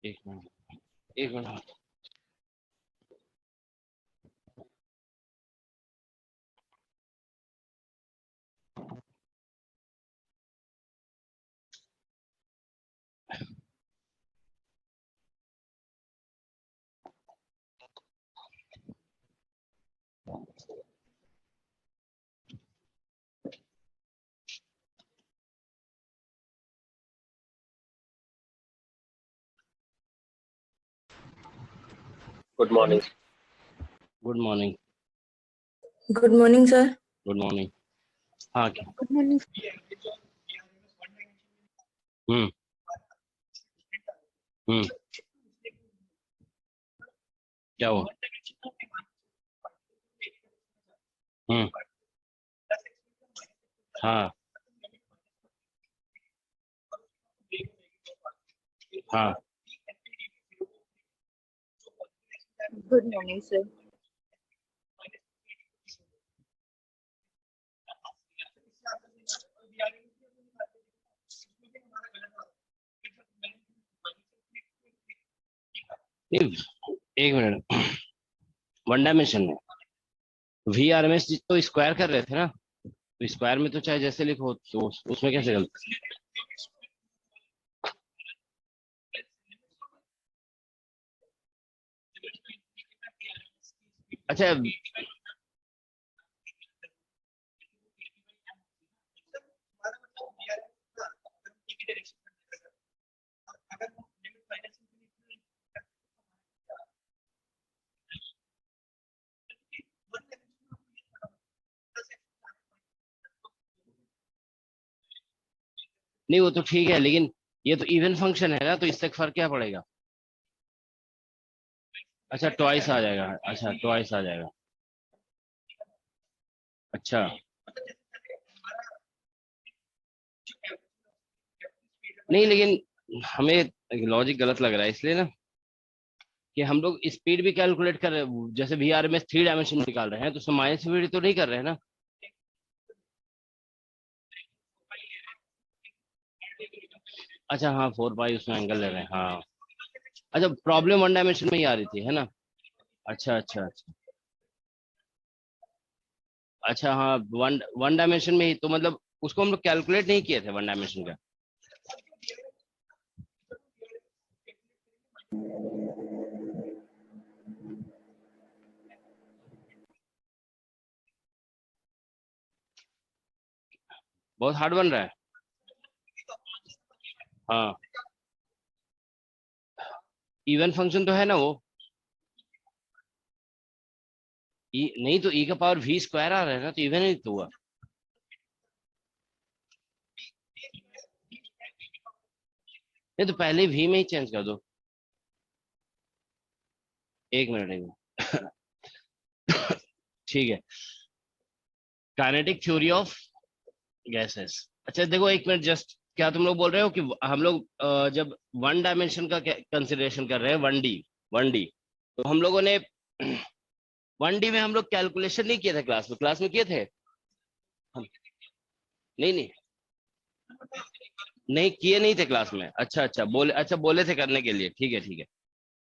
एक मिनट, एक minute. Good morning. Good morning. Good morning sir. Good morning. हाँ क्या? Good morning. हम्म हम्म क्या हुआ? हम्म हाँ हाँ गुड मॉर्निंग सर। एक मिनट। वन डायमेंशन में वी आर एम एस तो स्क्वायर कर रहे थे ना, तो स्क्वायर में तो चाहे जैसे लिखो तो उसमें कैसे गलत? अच्छा नहीं वो तो ठीक है, लेकिन ये तो इवन फंक्शन है ना, तो इससे फर्क क्या पड़ेगा? अच्छा ट्वाइस आ जाएगा, अच्छा ट्वाइस आ जाएगा। अच्छा नहीं, लेकिन हमें लॉजिक गलत लग रहा है इसलिए ना, कि हम लोग स्पीड भी कैलकुलेट कर रहे हैं, जैसे V R M S three dimension में निकाल रहे हैं, तो उसमें माइनस स्पीड तो नहीं कर रहे हैं ना। अच्छा हाँ, फोर पाई उसमें एंगल ले रहे हैं, हाँ। अच्छा प्रॉब्लम वन डायमेंशन में ही आ रही थी है ना? अच्छा अच्छा अच्छा। अच्छा हाँ, वन वन डायमेंशन में ही तो मतलब उसको हम लोग कैलकुलेट नहीं किए थे वन डायमेंशन का। बहुत हार्ड बन रहा है। हाँ इवन फंक्शन तो है ना वो। नहीं तो ई का पावर वी स्क्वायर आ रहा है ना, तो इवन ही तो हुआ। नहीं तो पहले वी में ही चेंज कर दो। एक मिनट, एक मिनट। ठीक है। Kinetic theory of gases. अच्छा देखो एक मिनट जस्ट, क्या तुम लोग बोल रहे हो कि हम लोग जब वन डायमेंशन का कंसिडरेशन कर रहे हैं, वन डी, वन डी, तो हम लोगों ने वन डी में हम लोग कैलकुलेशन नहीं किए थे क्लास में? क्लास में किए थे हम? नहीं नहीं नहीं किए नहीं थे क्लास में। अच्छा अच्छा बोले, अच्छा बोले थे करने के लिए, ठीक है ठीक है।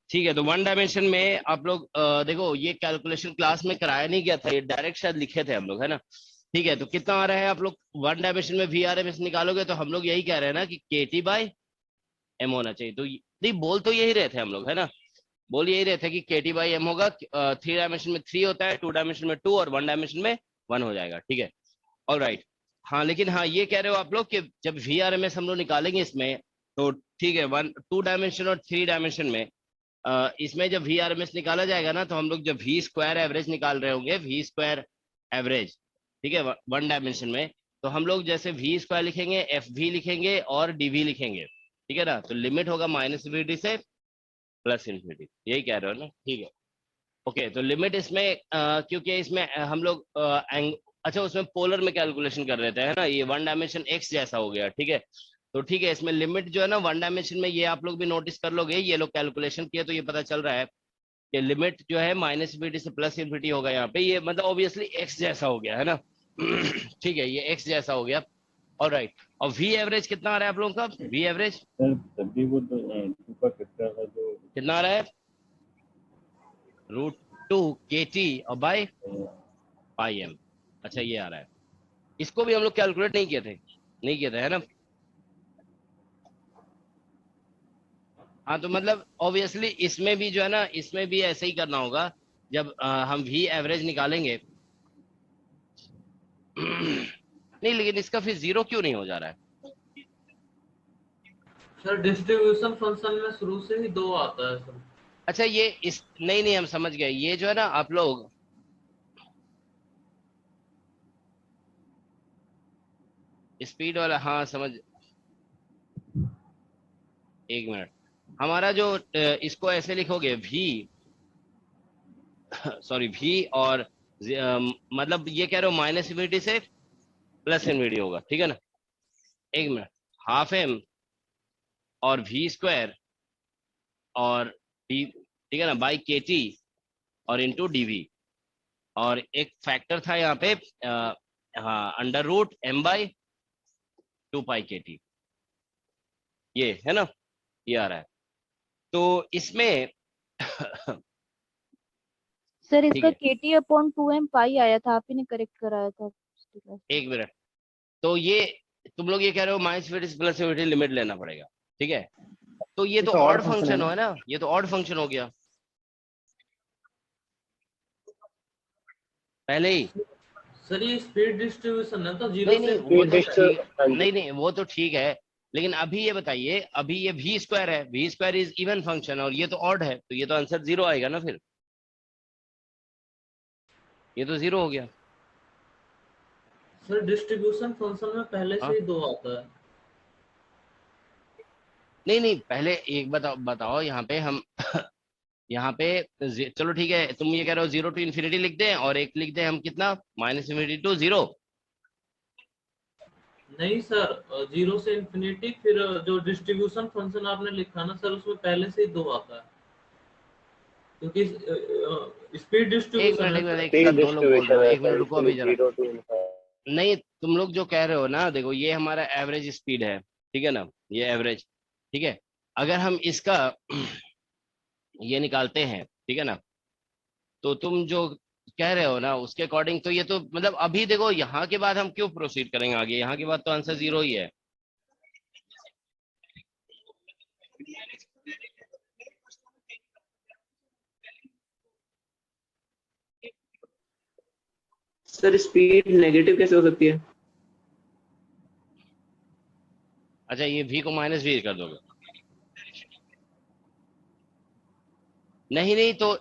ठीक है, तो वन डायमेंशन में आप लोग देखो ये कैलकुलेशन क्लास में कराया नहीं गया था, ये डायरेक्ट शायद लिखे थे हम लोग, है ना? ठीक है, तो कितना आ रहा है आप लोग वन डायमेंशन में वी आर एम एस निकालोगे, तो हम लोग यही कह रहे हैं ना कि के टी बाई एम होना चाहिए। तो नहीं, बोल तो यही रहे थे हम लोग, है ना? बोल यही रहे थे कि के टी बाई एम होगा। थ्री डायमेंशन में थ्री होता है, टू डायमेंशन में टू, और वन डायमेंशन में वन हो जाएगा, ठीक है। All right. हाँ लेकिन हाँ ये कह रहे हो आप लोग कि जब वी आर एम एस हम लोग निकालेंगे इसमें, तो ठीक है, वन टू डायमेंशन और थ्री डायमेंशन में इसमें जब वी आर एम एस निकाला जाएगा ना, तो हम लोग जब वी स्क्वायर एवरेज निकाल रहे होंगे, वी स्क्वायर एवरेज, ठीक है, वन डायमेंशन में, तो हम लोग जैसे वी स्क्वायर लिखेंगे, एफ वी लिखेंगे और डी वी लिखेंगे, ठीक है ना? तो लिमिट होगा माइनस इन्फिनिटी से प्लस इन्फिनिटी, यही कह रहे हो ना? ठीक है। ओके, तो लिमिट इसमें क्योंकि इसमें हम लोग अच्छा उसमें पोलर में कैलकुलेशन कर रहे थे, है ना? ये वन डायमेंशन एक्स जैसा हो गया, ठीक है। तो ठीक है, इसमें लिमिट जो है ना वन डायमेंशन में, ये आप लोग भी नोटिस कर लोगे, ये लोग कैलकुलेशन किए तो ये पता चल रहा है कि लिमिट जो है माइनस इन्फिनिटी से प्लस इन्फिनिटी होगा यहाँ पे, ये मतलब ऑब्वियसली एक्स जैसा हो गया, है ना? ठीक है, ये एक्स जैसा हो गया। और राइट, और वी एवरेज कितना आ रहा है आप लोगों का? वी एवरेज सर तभी वो तो टू का फैक्टर है जो कितना आ रहा है? √2 KT और बाय पाई एम। अच्छा ये आ रहा है, इसको भी हम लोग कैलकुलेट नहीं किए थे है ना? हाँ तो मतलब ऑब्वियसली इसमें भी जो है ना, इसमें भी ऐसे ही करना होगा। जब हम वी एवरेज निकालेंगे नहीं, लेकिन इसका फिर 0 क्यों नहीं हो जा रहा है? सर डिस्ट्रीब्यूशन फंक्शन में शुरू से ही 2 आता है सर। अच्छा ये इस नहीं हम समझ गए। ये जो है ना आप लोग स्पीड वाला, हाँ समझ। एक मिनट, हमारा जो इसको ऐसे लिखोगे वी सॉरी वी और मतलब ये कह रहे हो माइनस इन्फिनिटी से प्लस इन्फिनिटी होगा, ठीक है ना? एक मिनट, हाफ एम और वी स्क्वायर और डी, ठीक है ना, बाई के टी और इंटू डीवी। और एक फैक्टर था यहाँ पे हाँ √m/2π/kt, ये है ना, ये आ रहा है। तो इसमें सर ठीक इसका है, KT/2m पाई आया था, आप ही ने करेक्ट कराया था। एक मिनट। तो ये तुम लोग ये कह रहे हो minus infinity plus infinity limit लेना पड़ेगा, ठीक है? तो ये तो ऑड फंक्शन है ना, ये तो ऑड फंक्शन हो गया पहले ही। सर ये स्पीड डिस्ट्रीब्यूशन है तो जीरो नहीं से नहीं वो तो ठीक, नहीं वो तो ठीक है, लेकिन अभी ये बताइए, अभी ये वी स्क्वायर है, V square is even function और ये तो ऑड है, तो ये तो आंसर 0 आएगा ना फिर, ये तो 0 हो गया। सर डिस्ट्रीब्यूशन फंक्शन में पहले हाँ? से ही 2 आता है। नहीं पहले एक बताओ यहाँ पे हम यहाँ पे चलो ठीक है, तुम ये कह रहे हो 0 to इन्फिनिटी लिख दें और एक लिख दें हम कितना माइनस इन्फिनिटी टू 0। नहीं सर, जीरो से इंफिनिटी, फिर जो डिस्ट्रीब्यूशन फंक्शन आपने लिखा ना सर उसमें पहले से ही 2 आता है, क्योंकि स्पीड डिस्ट्रीब्यूशन है एक सर। साथ दो लोग बोल रहे हो, एक मिनट रुको अभी जरा। नहीं तुम लोग जो कह रहे हो ना, देखो ये हमारा एवरेज स्पीड है, ठीक है ना, ये एवरेज, ठीक है? अगर हम इसका ये निकालते हैं, ठीक है ना, तो तुम जो कह रहे हो ना उसके अकॉर्डिंग तो ये तो मतलब अभी देखो यहाँ के बाद हम क्यों प्रोसीड करेंगे आगे, यहाँ के बाद तो आंसर 0 ही है। सर स्पीड नेगेटिव कैसे हो सकती है? अच्छा ये v को -v कर दोगे? नहीं तो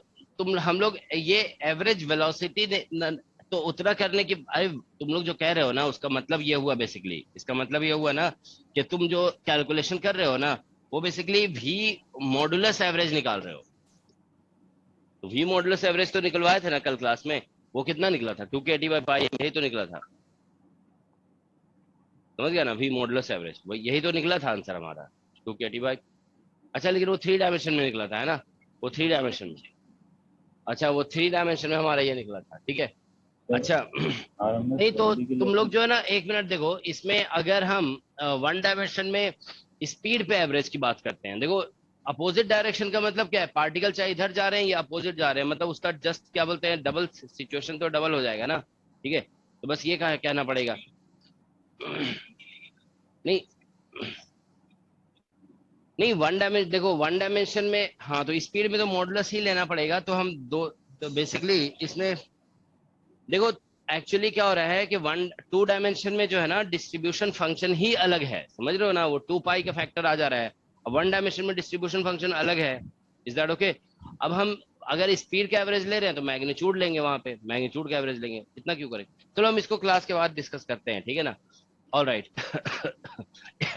हम लोग ये एवरेज वेलोसिटी तो उतना करने की, अरे तुम लोग जो कह रहे हो ना उसका मतलब ये हुआ बेसिकली, इसका मतलब ये हुआ ना कि तुम जो कैलकुलेशन कर रहे हो ना वो बेसिकली v मॉडुलस एवरेज निकाल रहे हो। तो v मॉडुलस एवरेज तो निकलवाए थे ना कल क्लास में, वो कितना निकला था? 2kT/π यही तो निकला था, समझ गया ना? v मॉडुलस एवरेज वो यही तो निकला था आंसर हमारा, 2kT/। अच्छा लेकिन वो 3 डायमेंशन में निकला था है ना, वो 3 डायमेंशन में, अच्छा वो 3 डायमेंशन में हमारा ये निकला था, ठीक है? अच्छा नहीं तो तुम लोग जो है ना, एक मिनट देखो, इसमें अगर हम 1 डायमेंशन में स्पीड पे एवरेज की बात करते हैं, देखो अपोजिट डायरेक्शन का मतलब क्या है? पार्टिकल चाहे इधर जा रहे हैं या अपोजिट जा रहे हैं, मतलब उसका जस्ट क्या बोलते हैं, डबल सिचुएशन तो डबल हो जाएगा ना, ठीक है? तो बस ये कहना पड़ेगा। नहीं नहीं 1 डायमेंशन, देखो 1 डायमेंशन में हाँ तो स्पीड में तो मॉडुलस ही लेना पड़ेगा, तो हम दो, तो बेसिकली इसमें देखो एक्चुअली क्या हो रहा है कि 2 डायमेंशन में जो है ना डिस्ट्रीब्यूशन फंक्शन ही अलग है, समझ रहे हो ना? वो 2π का फैक्टर आ जा रहा है, और 1 डायमेंशन में डिस्ट्रीब्यूशन फंक्शन अलग है। Is that okay? अब हम अगर स्पीड का एवरेज ले रहे हैं तो मैग्नीट्यूड लेंगे, वहां पे मैग्नीट्यूड का एवरेज लेंगे, इतना क्यों करें? चलो हम इसको क्लास के बाद डिस्कस करते हैं, ठीक है ना? ऑल राइट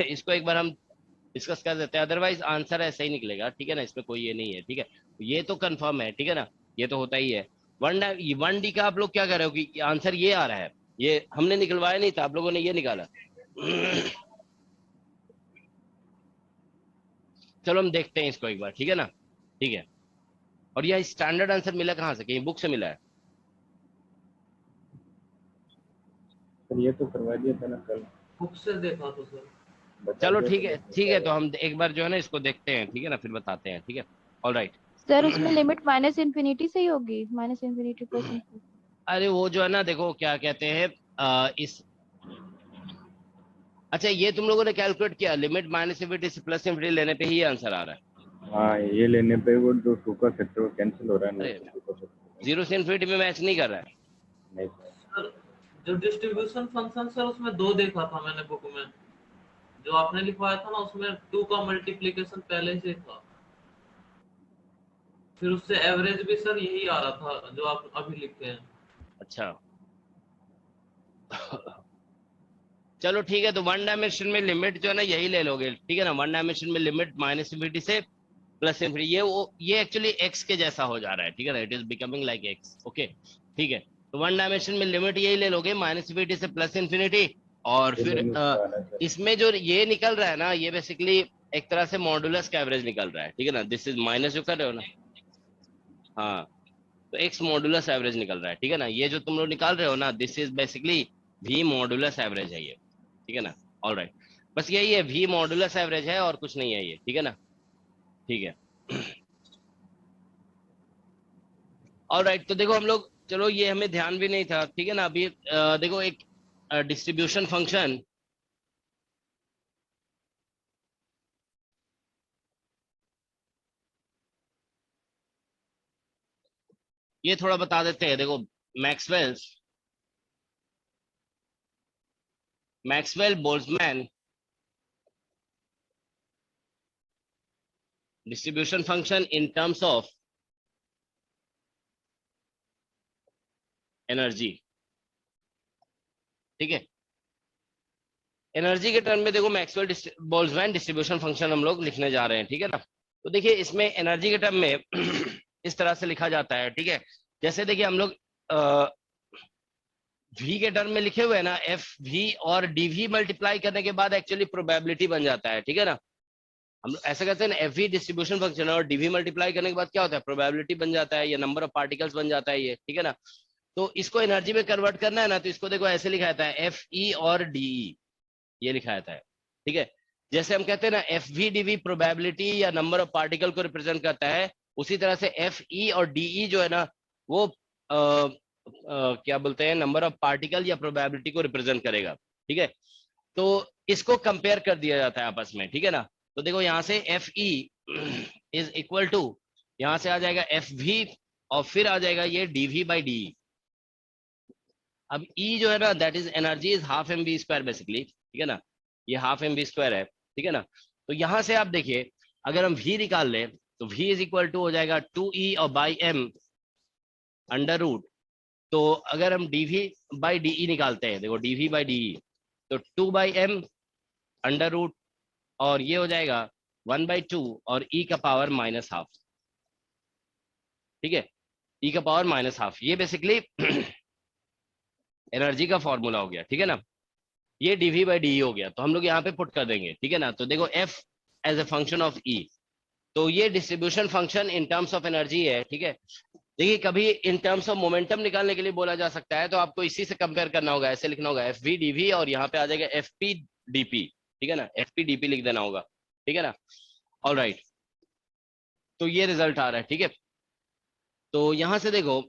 इसको एक बार हम डिस्कस कर देते हैं, अदरवाइज आंसर ऐसा ही निकलेगा, ठीक है ना? इसमें कोई ये नहीं है, ठीक है? ये तो कंफर्म है, ठीक है ना? ये तो होता ही है। 1D का आप लोग क्या कर रहे हो कि आंसर ये आ रहा है, ये हमने निकलवाया नहीं था, आप लोगों ने ये निकाला। चलो हम देखते हैं इसको एक बार, ठीक है ना? ठीक है। और यह स्टैंडर्ड आंसर मिला कहाँ से? कहीं बुक से मिला है? सर ये तो करवा दिया था ना कल। बुक से देखा तो सर। बता चलो दो ठीक तो है, इसमें ठीक क्या है, तो हम एक बार जो है ना इसको देखते हैं, ठीक है ना, फिर बताते हैं, ठीक है। All right. सर उसमें लिमिट माइनस इन्फिनिटी से ही होगी, माइनस इन्फिनिटी प्लस इन्फिनिटी। अरे वो जो है ना, देखो क्या कहते हैं, इस, अच्छा ये तुम लोगों ने कैलकुलेट किया, लिमिट माइनस इन्फिनिटी से प्लस इन्फिनिटी लेने पे ही आंसर आ रहा है। हाँ, ये लेने पे वो जो 2 का फैक्टर कैंसिल हो रहा है ना, अरे तो 2 का फैक्टर जीरो से इन्फिनिटी में मैच नहीं कर रहा है। नहीं सर। सर जो डिस्ट्रीब्यूशन फंक्शन सर उसमें 2 देखा था मैंने बुक में, जो आपने लिखवाया था ना उसमें 2 का मल्टीप्लिकेशन पहले से था, फिर उससे एवरेज भी सर यही आ रहा था जो आप अभी लिखते हैं। अच्छा चलो ठीक है, तो वन डायमेंशन में लिमिट जो है ना यही ले लोगे, ठीक है ना। वन डायमेंशन में लिमिट माइनस इन्फिनिटी से प्लस इन्फिनिटी, ये एक्चुअली एक्स के जैसा हो जा रहा है, ठीक है ना, it is becoming like x. Okay ठीक है, तो वन डायमेंशन में लिमिट यही ले लोगे, माइनस इन्फिनिटी से प्लस इन्फिनिटी। और ये फिर मैंने उसका आना सर। इसमें जो ये निकल रहा है ना, ये बेसिकली एक तरह से मॉडुलस का एवरेज निकल रहा है, ठीक है ना। दिस इज माइनस जो कर रहे हो ना, हाँ, तो एक्स मॉडुलस एवरेज निकल रहा है, ठीक है ना। ये जो तुम लोग निकाल रहे हो ना, this is basically V modulus average है ये, ठीक है ना। ऑल राइट, बस यही है, वी मॉडुलस एवरेज है और कुछ नहीं है ये, ठीक है ना। ठीक है ऑल राइट, तो देखो हम लोग, चलो ये हमें ध्यान भी नहीं था, ठीक है ना। अभी देखो एक डिस्ट्रीब्यूशन फंक्शन, ये थोड़ा बता देते हैं। देखो Maxwell Boltzmann distribution function in terms of energy, ठीक है। एनर्जी के टर्म में देखो मैक्सवेल बोल्ट्जमैन डिस्ट्रीब्यूशन फंक्शन हम लोग लिखने जा रहे हैं, ठीक है ना। तो देखिए इसमें एनर्जी के टर्म में इस तरह से लिखा जाता है, ठीक है। जैसे देखिए हम लोग वी के टर्म में लिखे हुए हैं ना, एफ वी और डी वी मल्टीप्लाई करने के बाद एक्चुअली प्रोबेबिलिटी बन जाता है, ठीक है ना। हम लोग ऐसा कहते हैं ना, एफ वी डिस्ट्रीब्यूशन फंक्शन और डीवी मल्टीप्लाई करने के बाद क्या होता है, प्रोबेबिलिटी बन जाता है, या नंबर ऑफ पार्टिकल्स बन जाता है ये, ठीक है ना। तो इसको एनर्जी में कन्वर्ट करना है ना, तो इसको देखो ऐसे लिखा जाता है, एफ ई और डीई, ये लिखा जाता है, ठीक है। जैसे हम कहते हैं ना, F V D V probability या नंबर ऑफ पार्टिकल को रिप्रेजेंट करता है, उसी तरह से एफ ई और डीई जो है ना, वो क्या बोलते हैं, नंबर ऑफ पार्टिकल या प्रोबेबिलिटी को रिप्रेजेंट करेगा, ठीक है। तो इसको कंपेयर कर दिया जाता है आपस में, ठीक है ना। तो देखो यहाँ से F E is equal to, यहाँ से आ जाएगा एफ वी, और फिर आ जाएगा ये डी वी बाई डी। अब ई जो है ना, that is energy is half M V square basically, ठीक है ना, ये हाफ एम बी स्क्वायर है, ठीक है ना। तो यहाँ से आप देखिए, अगर हम वी निकाल लें तो वी इज इक्वल टू हो जाएगा 2e और बाई एम अंडर रूट। तो अगर हम dv बाई डी निकालते हैं, देखो dv बाई डी, तो 2/m अंडर रूट, और ये हो जाएगा 1/2 और e का पावर माइनस हाफ, ठीक है, e का पावर माइनस हाफ, ये बेसिकली एनर्जी का फॉर्मूला हो गया, ठीक है ना। ये dv बाई डी हो गया, तो हम लोग यहाँ पे पुट कर देंगे, ठीक है ना। तो देखो f as a function of e, तो ये distribution function in terms of energy है, ठीक है। देखिए कभी इन टर्म्स ऑफ मोमेंटम निकालने के लिए बोला जा सकता है, तो आपको इसी से कंपेयर करना होगा, ऐसे लिखना होगा एफ वी डी वी, और यहाँ पे आ जाएगा एफ पी डी पी, ठीक है ना, एफ पी डी पी लिख देना होगा, ठीक है ना। ऑल राइट, तो ये रिजल्ट आ रहा है, ठीक है। तो यहाँ से देखो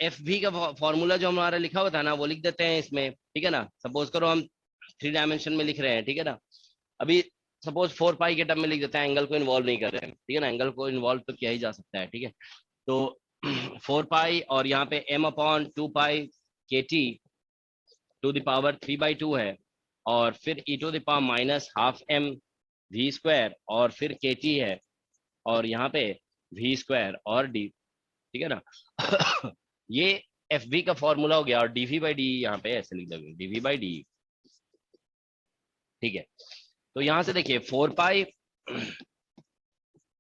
एफ वी का फॉर्मूला जो हमारा लिखा हुआ था ना, वो लिख देते हैं इसमें, ठीक है ना। सपोज करो हम 3 डायमेंशन में लिख रहे हैं, ठीक है ना। अभी सपोज 4 पाई के टर्म में लिख देते हैं, एंगल को इन्वॉल्व नहीं कर रहे हैं, ठीक है ना, एंगल को इन्वॉल्व तो किया ही जा सकता है, ठीक है। तो 4 पाई और यहाँ पे m अपॉन 2 पाई के टी टू द पावर 3/2 है, और फिर e to the power minus half m v square, और फिर के टी है, और यहाँ पे v स्क्वायर और d, ठीक है ना। ये एफ वी का फॉर्मूला हो गया, और डी वी बाई डी यहाँ पे ऐसे लिख दोगे, डी वी बाई डी, ठीक है। तो यहाँ से देखिए 4 पाई,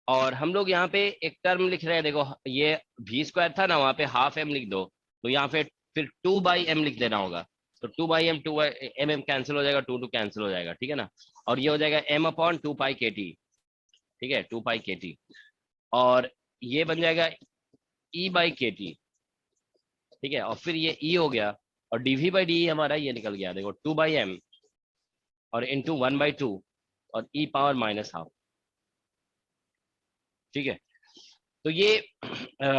और हम लोग यहाँ पे एक टर्म लिख रहे हैं, देखो ये v स्क्वायर था ना, वहाँ पे हाफ m लिख दो, तो यहाँ पे फिर 2/m लिख देना होगा। तो 2/m 2/m कैंसिल हो जाएगा, 2 कैंसिल हो जाएगा, ठीक है ना। और ये हो जाएगा m अपॉन 2 पाई के टी, ठीक है, 2 पाई के टी, और ये बन जाएगा e बाई के टी, ठीक है। और फिर ये e हो गया, और dv बाई डी हमारा ये निकल गया, देखो 2/m और इंटू 1/2 और e पावर -12। ठीक है, तो ये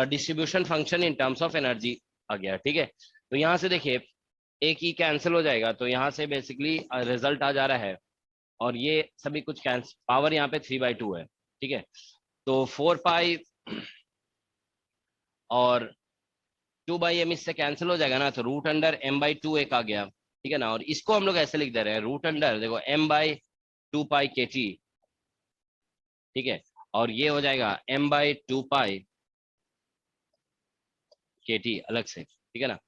distribution function in terms of energy आ गया। ठीक है, तो यहाँ से देखिए एक ई कैंसिल हो जाएगा, तो यहाँ से बेसिकली रिजल्ट आ जा रहा है, और ये सभी कुछ कैंसिल, पावर यहाँ पे 3/2 है। ठीक है, तो 4 पाई और 2/m इससे कैंसिल हो जाएगा ना, तो √m/2 एक आ गया। ठीक है ना, और इसको हम लोग ऐसे लिख दे रहे हैं √, देखो m/2 kT। ठीक है, और ये हो जाएगा m/2 kT अलग से। ठीक है ना,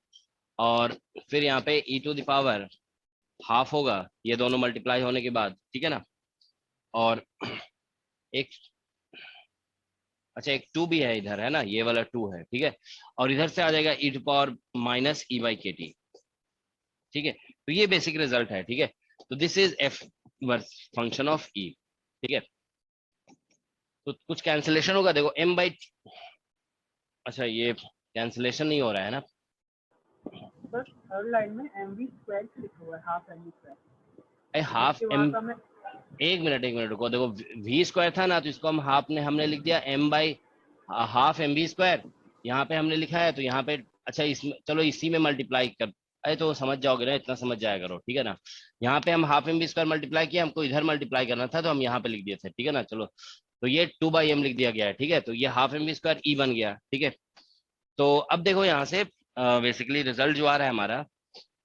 और फिर यहाँ पे e⁻½ होगा, ये दोनों मल्टीप्लाई होने के बाद। ठीक है ना, और एक अच्छा एक 2 भी है इधर, है ना, ये वाला 2 है। ठीक है, और इधर से आ जाएगा e⁻−e/kT। ठीक है, तो ये बेसिक रिजल्ट है। ठीक है, तो this is f function of e। ठीक है, तो कुछ कैंसिलेशन होगा, देखो अच्छा ये कैंसिलेशन नहीं हो रहा है ना, बस थर्ड लाइन में mv² लिखा हुआ है, हाफ mv²। हाफ m, एक मिनट रुको, देखो v² था ना, तो इसको हम हमने लिख दिया m/½ mv²। यहाँ पे हमने लिखा है, तो यहाँ पे अच्छा इसमें चलो इसी में मल्टीप्लाई कर, अरे तो समझ जाओगे ना, इतना समझ जाया करो। ठीक है ना, यहाँ पे हम ½ mv² मल्टीप्लाई किया, हमको इधर मल्टीप्लाई करना था, तो हम यहाँ पे लिख दिए थे। ठीक है ना, चलो तो ये 2/m लिख दिया गया है। ठीक है, तो ये ½ mv² e बन गया। ठीक है, तो अब देखो यहाँ से बेसिकली रिजल्ट जो आ रहा है हमारा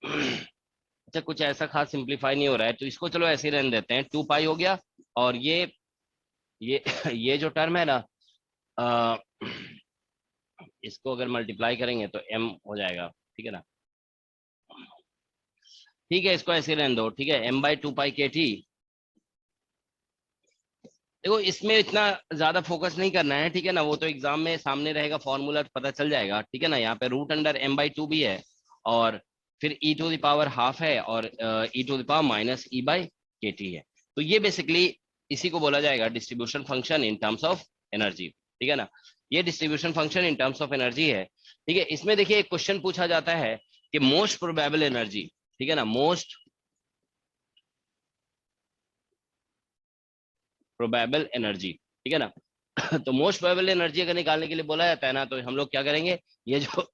अच्छा कुछ ऐसा खास सिंप्लीफाई नहीं हो रहा है, तो इसको चलो ऐसे ही रहने देते हैं। 2 पाई हो गया, और ये ये जो टर्म है ना, इसको अगर मल्टीप्लाई करेंगे तो m हो जाएगा। ठीक है ना, ठीक है, इसको ऐसे रहने दो। ठीक है, m/2 kT। देखो इसमें इतना ज्यादा फोकस नहीं करना है। ठीक है ना, वो तो एग्जाम में सामने रहेगा, फॉर्मूला पता चल जाएगा। ठीक है ना, यहाँ पे √m/2 भी है, और फिर e⁻½ है, और e⁻−e/kT है। तो ये बेसिकली इसी को बोला जाएगा distribution function in terms of energy. ठीक है ना, ये distribution function in terms of energy है। ठीक है, इसमें देखिए एक क्वेश्चन पूछा जाता है कि मोस्ट प्रोबेबल एनर्जी। ठीक है ना, मोस्ट प्रोबेबल एनर्जी। ठीक है ना, तो मोस्ट प्रोबेबल एनर्जी अगर निकालने के लिए बोला जाता है ना, तो हम लोग क्या करेंगे, ये जो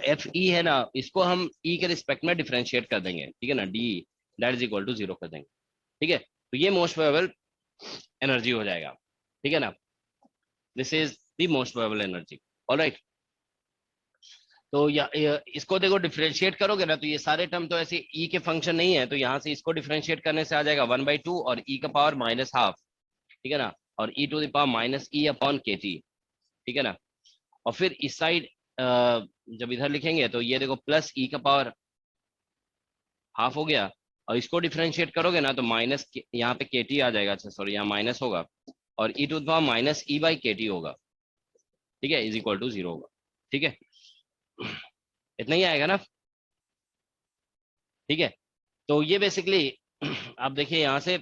एफ ई है ना, इसको हम ई के रिस्पेक्ट में डिफरेंशिएट कर देंगे। ठीक है ना, D that is equal to 0 कर देंगे। ठीक है, तो ये मोस्ट प्रोबेबल एनर्जी हो जाएगा। ठीक है ना, this is the most probable energy. Alright, तो इसको देखो डिफरेंशिएट करोगे ना, तो ये सारे टर्म तो ऐसे ई के फंक्शन नहीं है, तो यहाँ से इसको डिफरेंशिएट करने से आ जाएगा 1/2 और e का पावर -½ ठीक है ना, और e⁻−e/kT। ठीक है ना, और फिर इस साइड जब इधर लिखेंगे तो ये देखो प्लस e का पावर ½ हो गया, और इसको डिफरेंशिएट करोगे ना तो माइनस यहाँ पे kT आ जाएगा। अच्छा सॉरी, यहाँ माइनस होगा, और e⁻−e/kT होगा। ठीक है, इज इक्वल टू 0 होगा। ठीक है, इतना ही आएगा ना। ठीक है, तो ये बेसिकली आप देखिए यहाँ से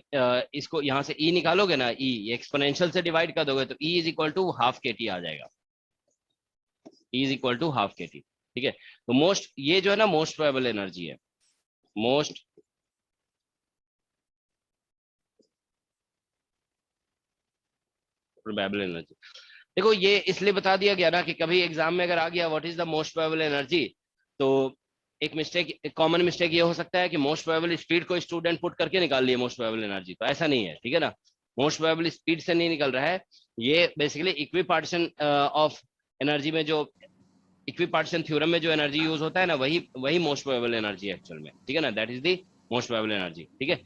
इसको यहाँ से e निकालोगे ना, e एक्सपोनेंशियल से डिवाइड कर दोगे तो e is equal to ½ kT आ जाएगा। e is equal to ½ kT। ठीक है, तो मोस्ट ये जो है ना मोस्ट प्रोबेबल एनर्जी है, मोस्ट प्रोबेबल एनर्जी। देखो ये इसलिए बता दिया गया ना कि कभी एग्जाम में अगर आ गया what is the most probable energy, तो एक मिस्टेक, एक कॉमन मिस्टेक ये हो सकता है कि मोस्ट प्रोबेबल स्पीड को स्टूडेंट पुट करके निकाल लिए मोस्ट प्रोबेबल एनर्जी, तो ऐसा नहीं है। ठीक है ना, मोस्ट प्रोबेबल स्पीड से नहीं निकल रहा है, ये बेसिकली इक्विपार्टीशन ऑफ एनर्जी में जो इक्विपार्टीशन थ्योरम में जो एनर्जी यूज होता है ना, वही मोस्ट प्रोबेबल एनर्जी है एक्चुअल में। ठीक है ना, that is the most probable energy. ठीक है,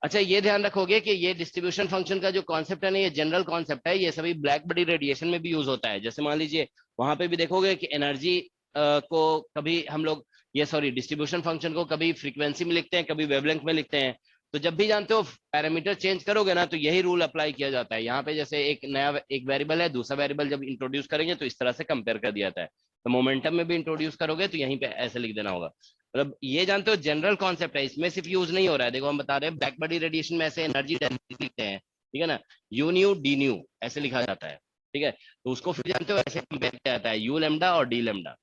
अच्छा ये ध्यान रखोगे कि ये डिस्ट्रीब्यूशन फंक्शन का जो कॉन्सेप्ट है ना, ये जनरल कॉन्सेप्ट है, ये सभी ब्लैक बॉडी रेडिएशन में भी यूज होता है। जैसे मान लीजिए वहां पे भी देखोगे कि एनर्जी को कभी हम लोग ये सॉरी डिस्ट्रीब्यूशन फंक्शन को कभी फ्रीक्वेंसी में लिखते हैं, कभी वेवलेंथ में लिखते हैं। तो जब भी जानते हो पैरामीटर चेंज करोगे ना, तो यही रूल अप्लाई किया जाता है। यहाँ पे जैसे एक नया एक वेरिएबल है, दूसरा वेरिएबल जब इंट्रोड्यूस करेंगे तो इस तरह से कंपेयर कर दिया जाता है। तो मोमेंटम में भी इंट्रोड्यूस करोगे तो यहीं पे ऐसे लिख देना होगा। मतलब ये जानते हो जनरल कॉन्सेप्ट है, इसमें सिर्फ यूज नहीं हो रहा है। देखो हम बता रहे हैं ब्लैक बॉडी रेडिएशन में ऐसे एनर्जी डेंसिटी लिखते हैं। ठीक है ना, यू न्यू डी न्यू ऐसे लिखा जाता है। ठीक है, तो उसको फिर जानते हो ऐसे कंपेयर किया जाता है, यू लैम्डा और डी लैम्डा।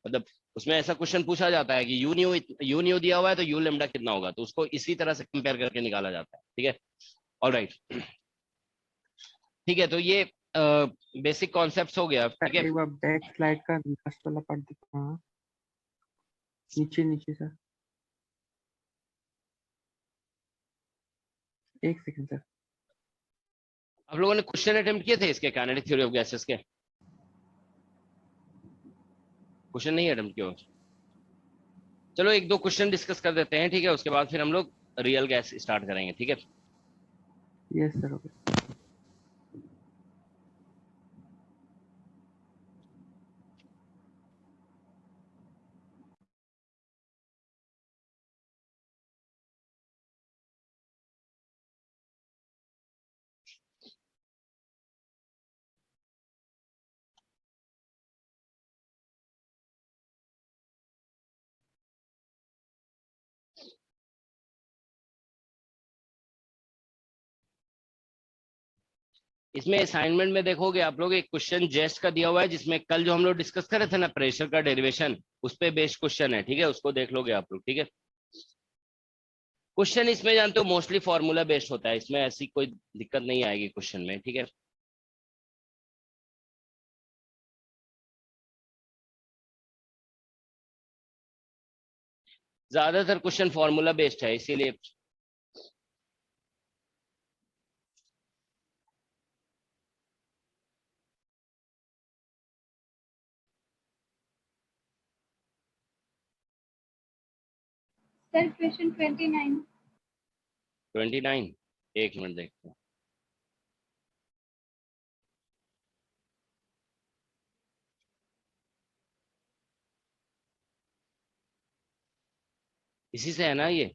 मतलब उसमें ऐसा क्वेश्चन पूछा जाता है कि यू न्यू दिया हुआ है तो यू लेमडा कितना होगा, तो उसको इसी तरह से कंपेयर करके निकाला जाता है। ठीक है, ऑलराइट। ठीक है, तो ये बेसिक कॉन्सेप्ट्स हो गया। ठीक है, एक बार बैक स्लाइड का लास्ट वाला पार्ट दिखा। हाँ, नीचे नीचे सर, एक सेकंड सर। आप लोगों ने क्वेश्चन अटेम्प्ट किए थे इसके काइनेटिक थ्योरी ऑफ गैसेस के? क्वेश्चन नहीं अटेम्प्ट किए हो? चलो एक दो क्वेश्चन डिस्कस कर देते हैं, ठीक है, उसके बाद फिर हम लोग रियल गैस स्टार्ट करेंगे। ठीक है, यस सर, ओके। इसमें असाइनमेंट में देखोगे आप लोग, एक क्वेश्चन जेस्ट का दिया हुआ है, जिसमें कल जो हम लोग डिस्कस कर रहे थे ना प्रेशर का डेरिवेशन, उस पे बेस्ड क्वेश्चन है। ठीक है, उसको देख लोगे आप लोग। ठीक है, क्वेश्चन इसमें जानते हो मोस्टली फॉर्मूला बेस्ड होता है, इसमें ऐसी कोई दिक्कत नहीं आएगी क्वेश्चन में। ठीक है, ज्यादातर क्वेश्चन फॉर्मूला बेस्ड है, इसीलिए सर क्वेश्चन 29। 29, एक मिनट देखते हैं। इसी से है ना ये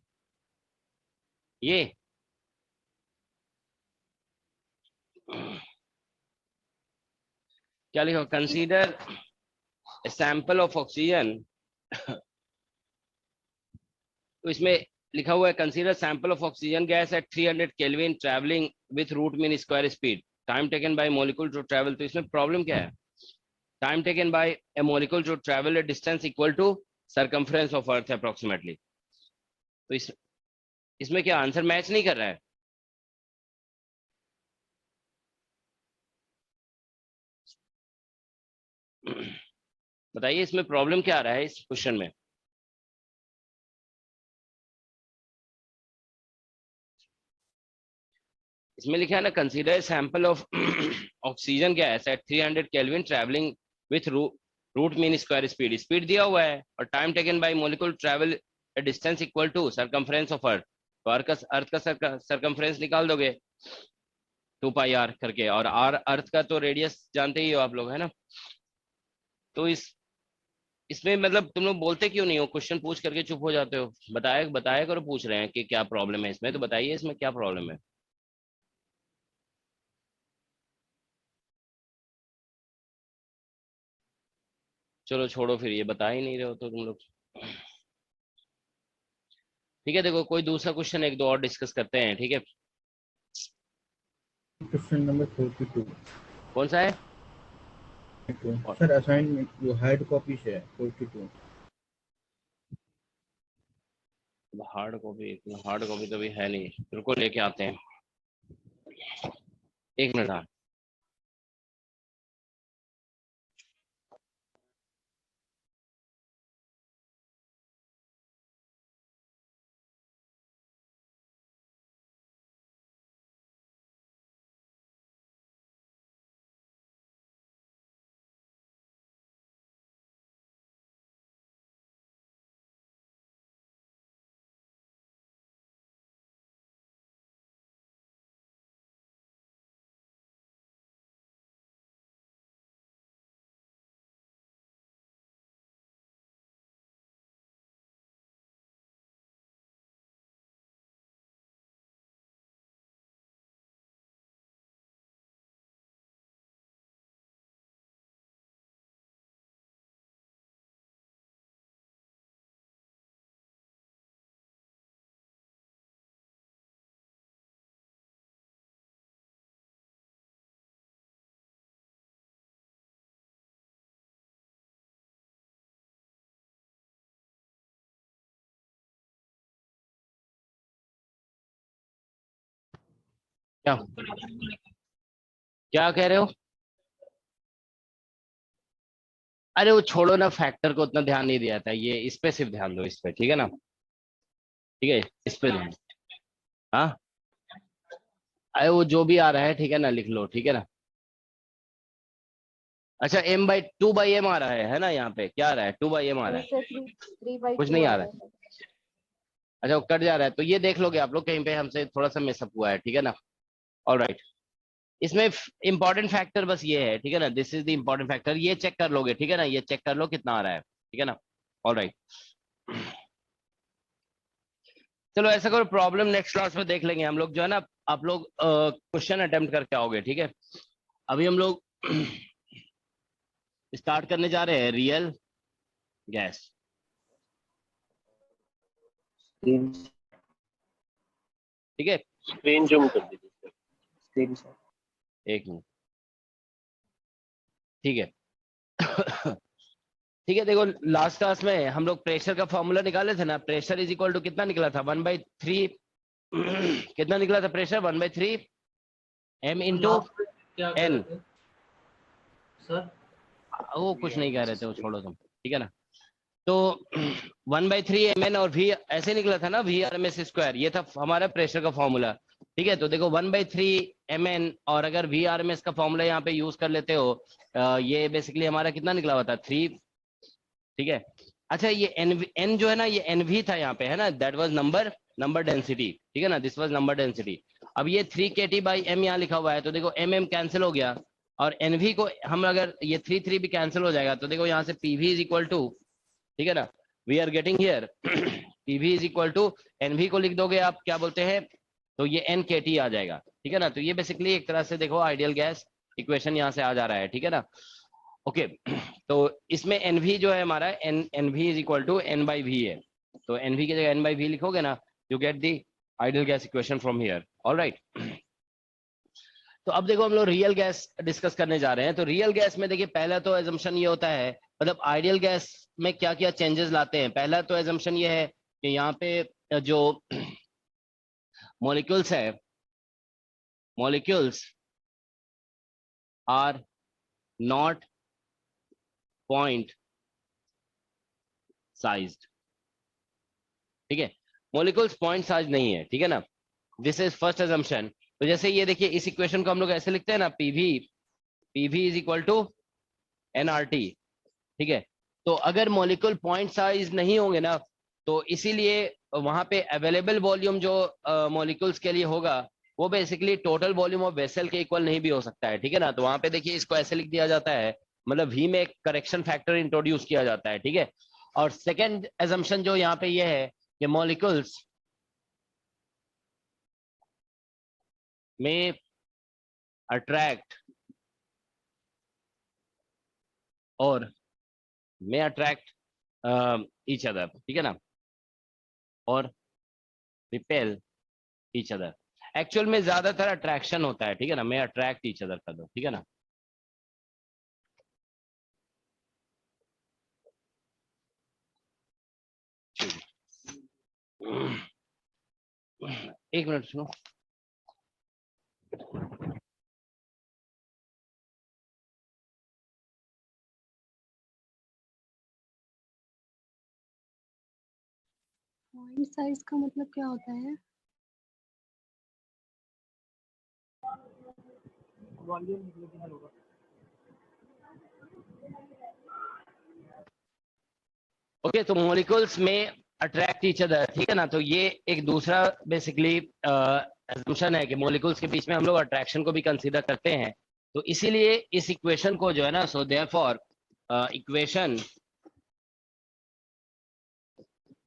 क्या लिखा? Consider sample of oxygen. तो इसमें लिखा हुआ है consider sample of oxygen gas at 300 kelvin travelling with root mean square speed, time taken by molecule to travel. तो इसमें प्रॉब्लम क्या है? Time taken by a molecule to travel a distance equal to circumference of earth approximately. तो इसमें क्या answer match नहीं कर रहा है? बताइए इसमें प्रॉब्लम क्या आ रहा है इस क्वेश्चन में? इसमें लिखा है ना consider sample of oxygen gas at 300 kelvin travelling with root mean square speed. Speed दिया हुआ है और time taken by molecule travel a distance equal to circumference of earth. तो अर्थ का सरकमफ्रेंस निकाल दोगे 2πr करके, और आर अर्थ का तो रेडियस जानते ही हो आप लोग, है ना? तो इसमें मतलब तुम लोग बोलते क्यों नहीं हो? क्वेश्चन पूछ करके चुप हो जाते हो। बताया बताया करो, पूछ रहे हैं कि क्या प्रॉब्लम है इसमें, तो बताइए इसमें क्या प्रॉब्लम है। चलो छोड़ो फिर, ये बता ही नहीं रहे हो तो तुम लोग। ठीक है, देखो कोई दूसरा क्वेश्चन एक दो और डिस्कस करते हैं। ठीक है, क्वेश्चन नंबर 42 कौन सा है? सर असाइनमेंट वो हार्ड कॉपी से है 42। हार्ड कॉपी तो भी है नहीं, बिल्कुल लेके आते हैं। एक मिनट। हाँ, क्या कह रहे हो? अरे वो छोड़ो ना, फैक्टर को उतना ध्यान नहीं दिया था, ये इस पे सिर्फ ध्यान दो, इस पे, ठीक है ना? ठीक है, इस पे ध्यान। हाँ, अरे वो जो भी आ रहा है, ठीक है ना, लिख लो, ठीक है ना? अच्छा, m/2/m आ रहा है ना? यहाँ पे क्या आ रहा है? 2/m आ रहा है, सर 3/2 कुछ नहीं आ आ रहा रहा है। है। अच्छा, वो कट जा रहा है, तो ये देख लोगे आप लोग, कहीं पे हमसे थोड़ा सा मिसअप हुआ है, ठीक है ना? ऑलराइट, इसमें इंपॉर्टेंट फैक्टर बस ये है, ठीक है ना? This is the important factor, ये चेक कर लोगे, ठीक है ना? ये चेक कर लो कितना आ रहा है, ठीक है ना? ऑलराइट, चलो ऐसा करो, प्रॉब्लम नेक्स्ट क्लास में देख लेंगे हम लोग, जो है ना, आप लोग क्वेश्चन अटेम्प्ट करके आओगे, ठीक है? अभी हम लोग स्टार्ट करने जा रहे हैं रियल गैस। ठीक है, स्क्रीन जूम कर दीजिए। स्क्रीन से एक मिनट, ठीक है। ठीक है, देखो लास्ट क्लास में हम लोग प्रेशर का फॉर्मूला निकाले थे ना, प्रेशर इज इक्वल टू कितना निकला था? 1/3 कितना निकला था प्रेशर? 1/3 m इंटू क्या कह n। रहे थे सर? वो कुछ नहीं कह रहे थे, वो छोड़ो तुम, ठीक है ना? तो 1/3 mn और v ऐसे निकला था ना, V_RMS², ये था हमारा प्रेशर का फॉर्मूला, ठीक है? तो देखो 1/3 mn, और अगर V_RMS का फॉर्मूला यहाँ पे यूज कर लेते हो, ये बेसिकली हमारा कितना निकला हुआ था? 3, ठीक है? अच्छा, ये n जो है ना, ये nv था यहाँ पे, है ना? दैट वाज नंबर डेंसिटी, ठीक है ना? This was number density. अब ये 3 kT/m यहाँ लिखा हुआ है, तो देखो m कैंसिल हो गया, और nv को हम अगर ये 3 भी कैंसिल हो जाएगा, तो देखो यहाँ से pv इज इक्वल टू, ठीक है ना, we are getting here pv is equal to nv को लिख दोगे आप, क्या बोलते हैं, तो ये n kT आ जाएगा, ठीक है ना? तो ये बेसिकली एक तरह से देखो आइडियल गैस इक्वेशन यहाँ से आ जा रहा है, ठीक है ना? ओके, तो इसमें nv जो है हमारा, nv is equal to n/v है, तो nv की जगह n/v लिखोगे ना, you get the ideal gas equation from here. Alright, तो अब देखो हम लोग रियल गैस डिस्कस करने जा रहे हैं। तो रियल गैस में देखिए, पहला तो एजम्पशन ये होता है, मतलब आइडियल गैस में क्या क्या चेंजेस लाते हैं। पहला तो एजम्पशन ये है कि यहाँ पे जो मॉलिक्यूल्स है, molecules are not point sized, ठीक है? मॉलिक्यूल्स पॉइंट साइज नहीं है, ठीक है ना? This is first assumption. तो जैसे ये देखिए, इस इक्वेशन को हम लोग ऐसे लिखते हैं ना, pv is equal to nRT, ठीक है? तो अगर मॉलिक्यूल पॉइंट साइज नहीं होंगे ना, तो इसीलिए वहां पे अवेलेबल वॉल्यूम जो मॉलिक्यूल्स के लिए होगा, वो basically total volume of vessel के इक्वल नहीं भी हो सकता है, ठीक है ना? तो वहां पे देखिए, इसको ऐसे लिख दिया जाता है, मतलब वी में एक करेक्शन फैक्टर इंट्रोड्यूस किया जाता है, ठीक है? और सेकेंड एजम्पशन जो यहाँ पे ये है कि मॉलिक्यूल्स में अट्रैक्ट और may attract each other, ठीक है ना, और repel each other। एक्चुअल में ज्यादातर अट्रैक्शन होता है, ठीक है ना? may attract each other कर दो, ठीक है ना? एक मिनट सुनो, पॉइंट साइज का मतलब क्या होता है? वॉल्यूम निकलेगा होगा। ओके, तो मॉलिक्यूल्स में अट्रैक्ट ईच अदर, ठीक है ना? तो ये एक दूसरा बेसिकली assumption है कि मॉलिक्यूल्स के बीच में हम लोग अट्रैक्शन को भी कंसीडर करते हैं। तो इसीलिए इस इक्वेशन को जो है ना, so therefore equation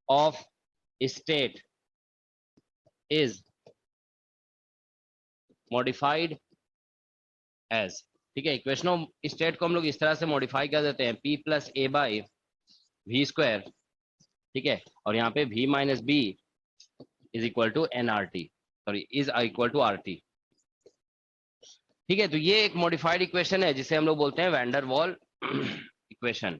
of state is modified as, ठीक है? इक्वेशन ऑफ स्टेट को हम लोग इस तरह से मॉडिफाई कर देते हैं, p + a/v², ठीक है? और यहाँ पे v - b is equal to nRT, sorry, is equal to RT, ठीक है? तो ये एक मॉडिफाइड इक्वेशन है जिसे हम लोग बोलते हैं वैंडर वॉल इक्वेशन,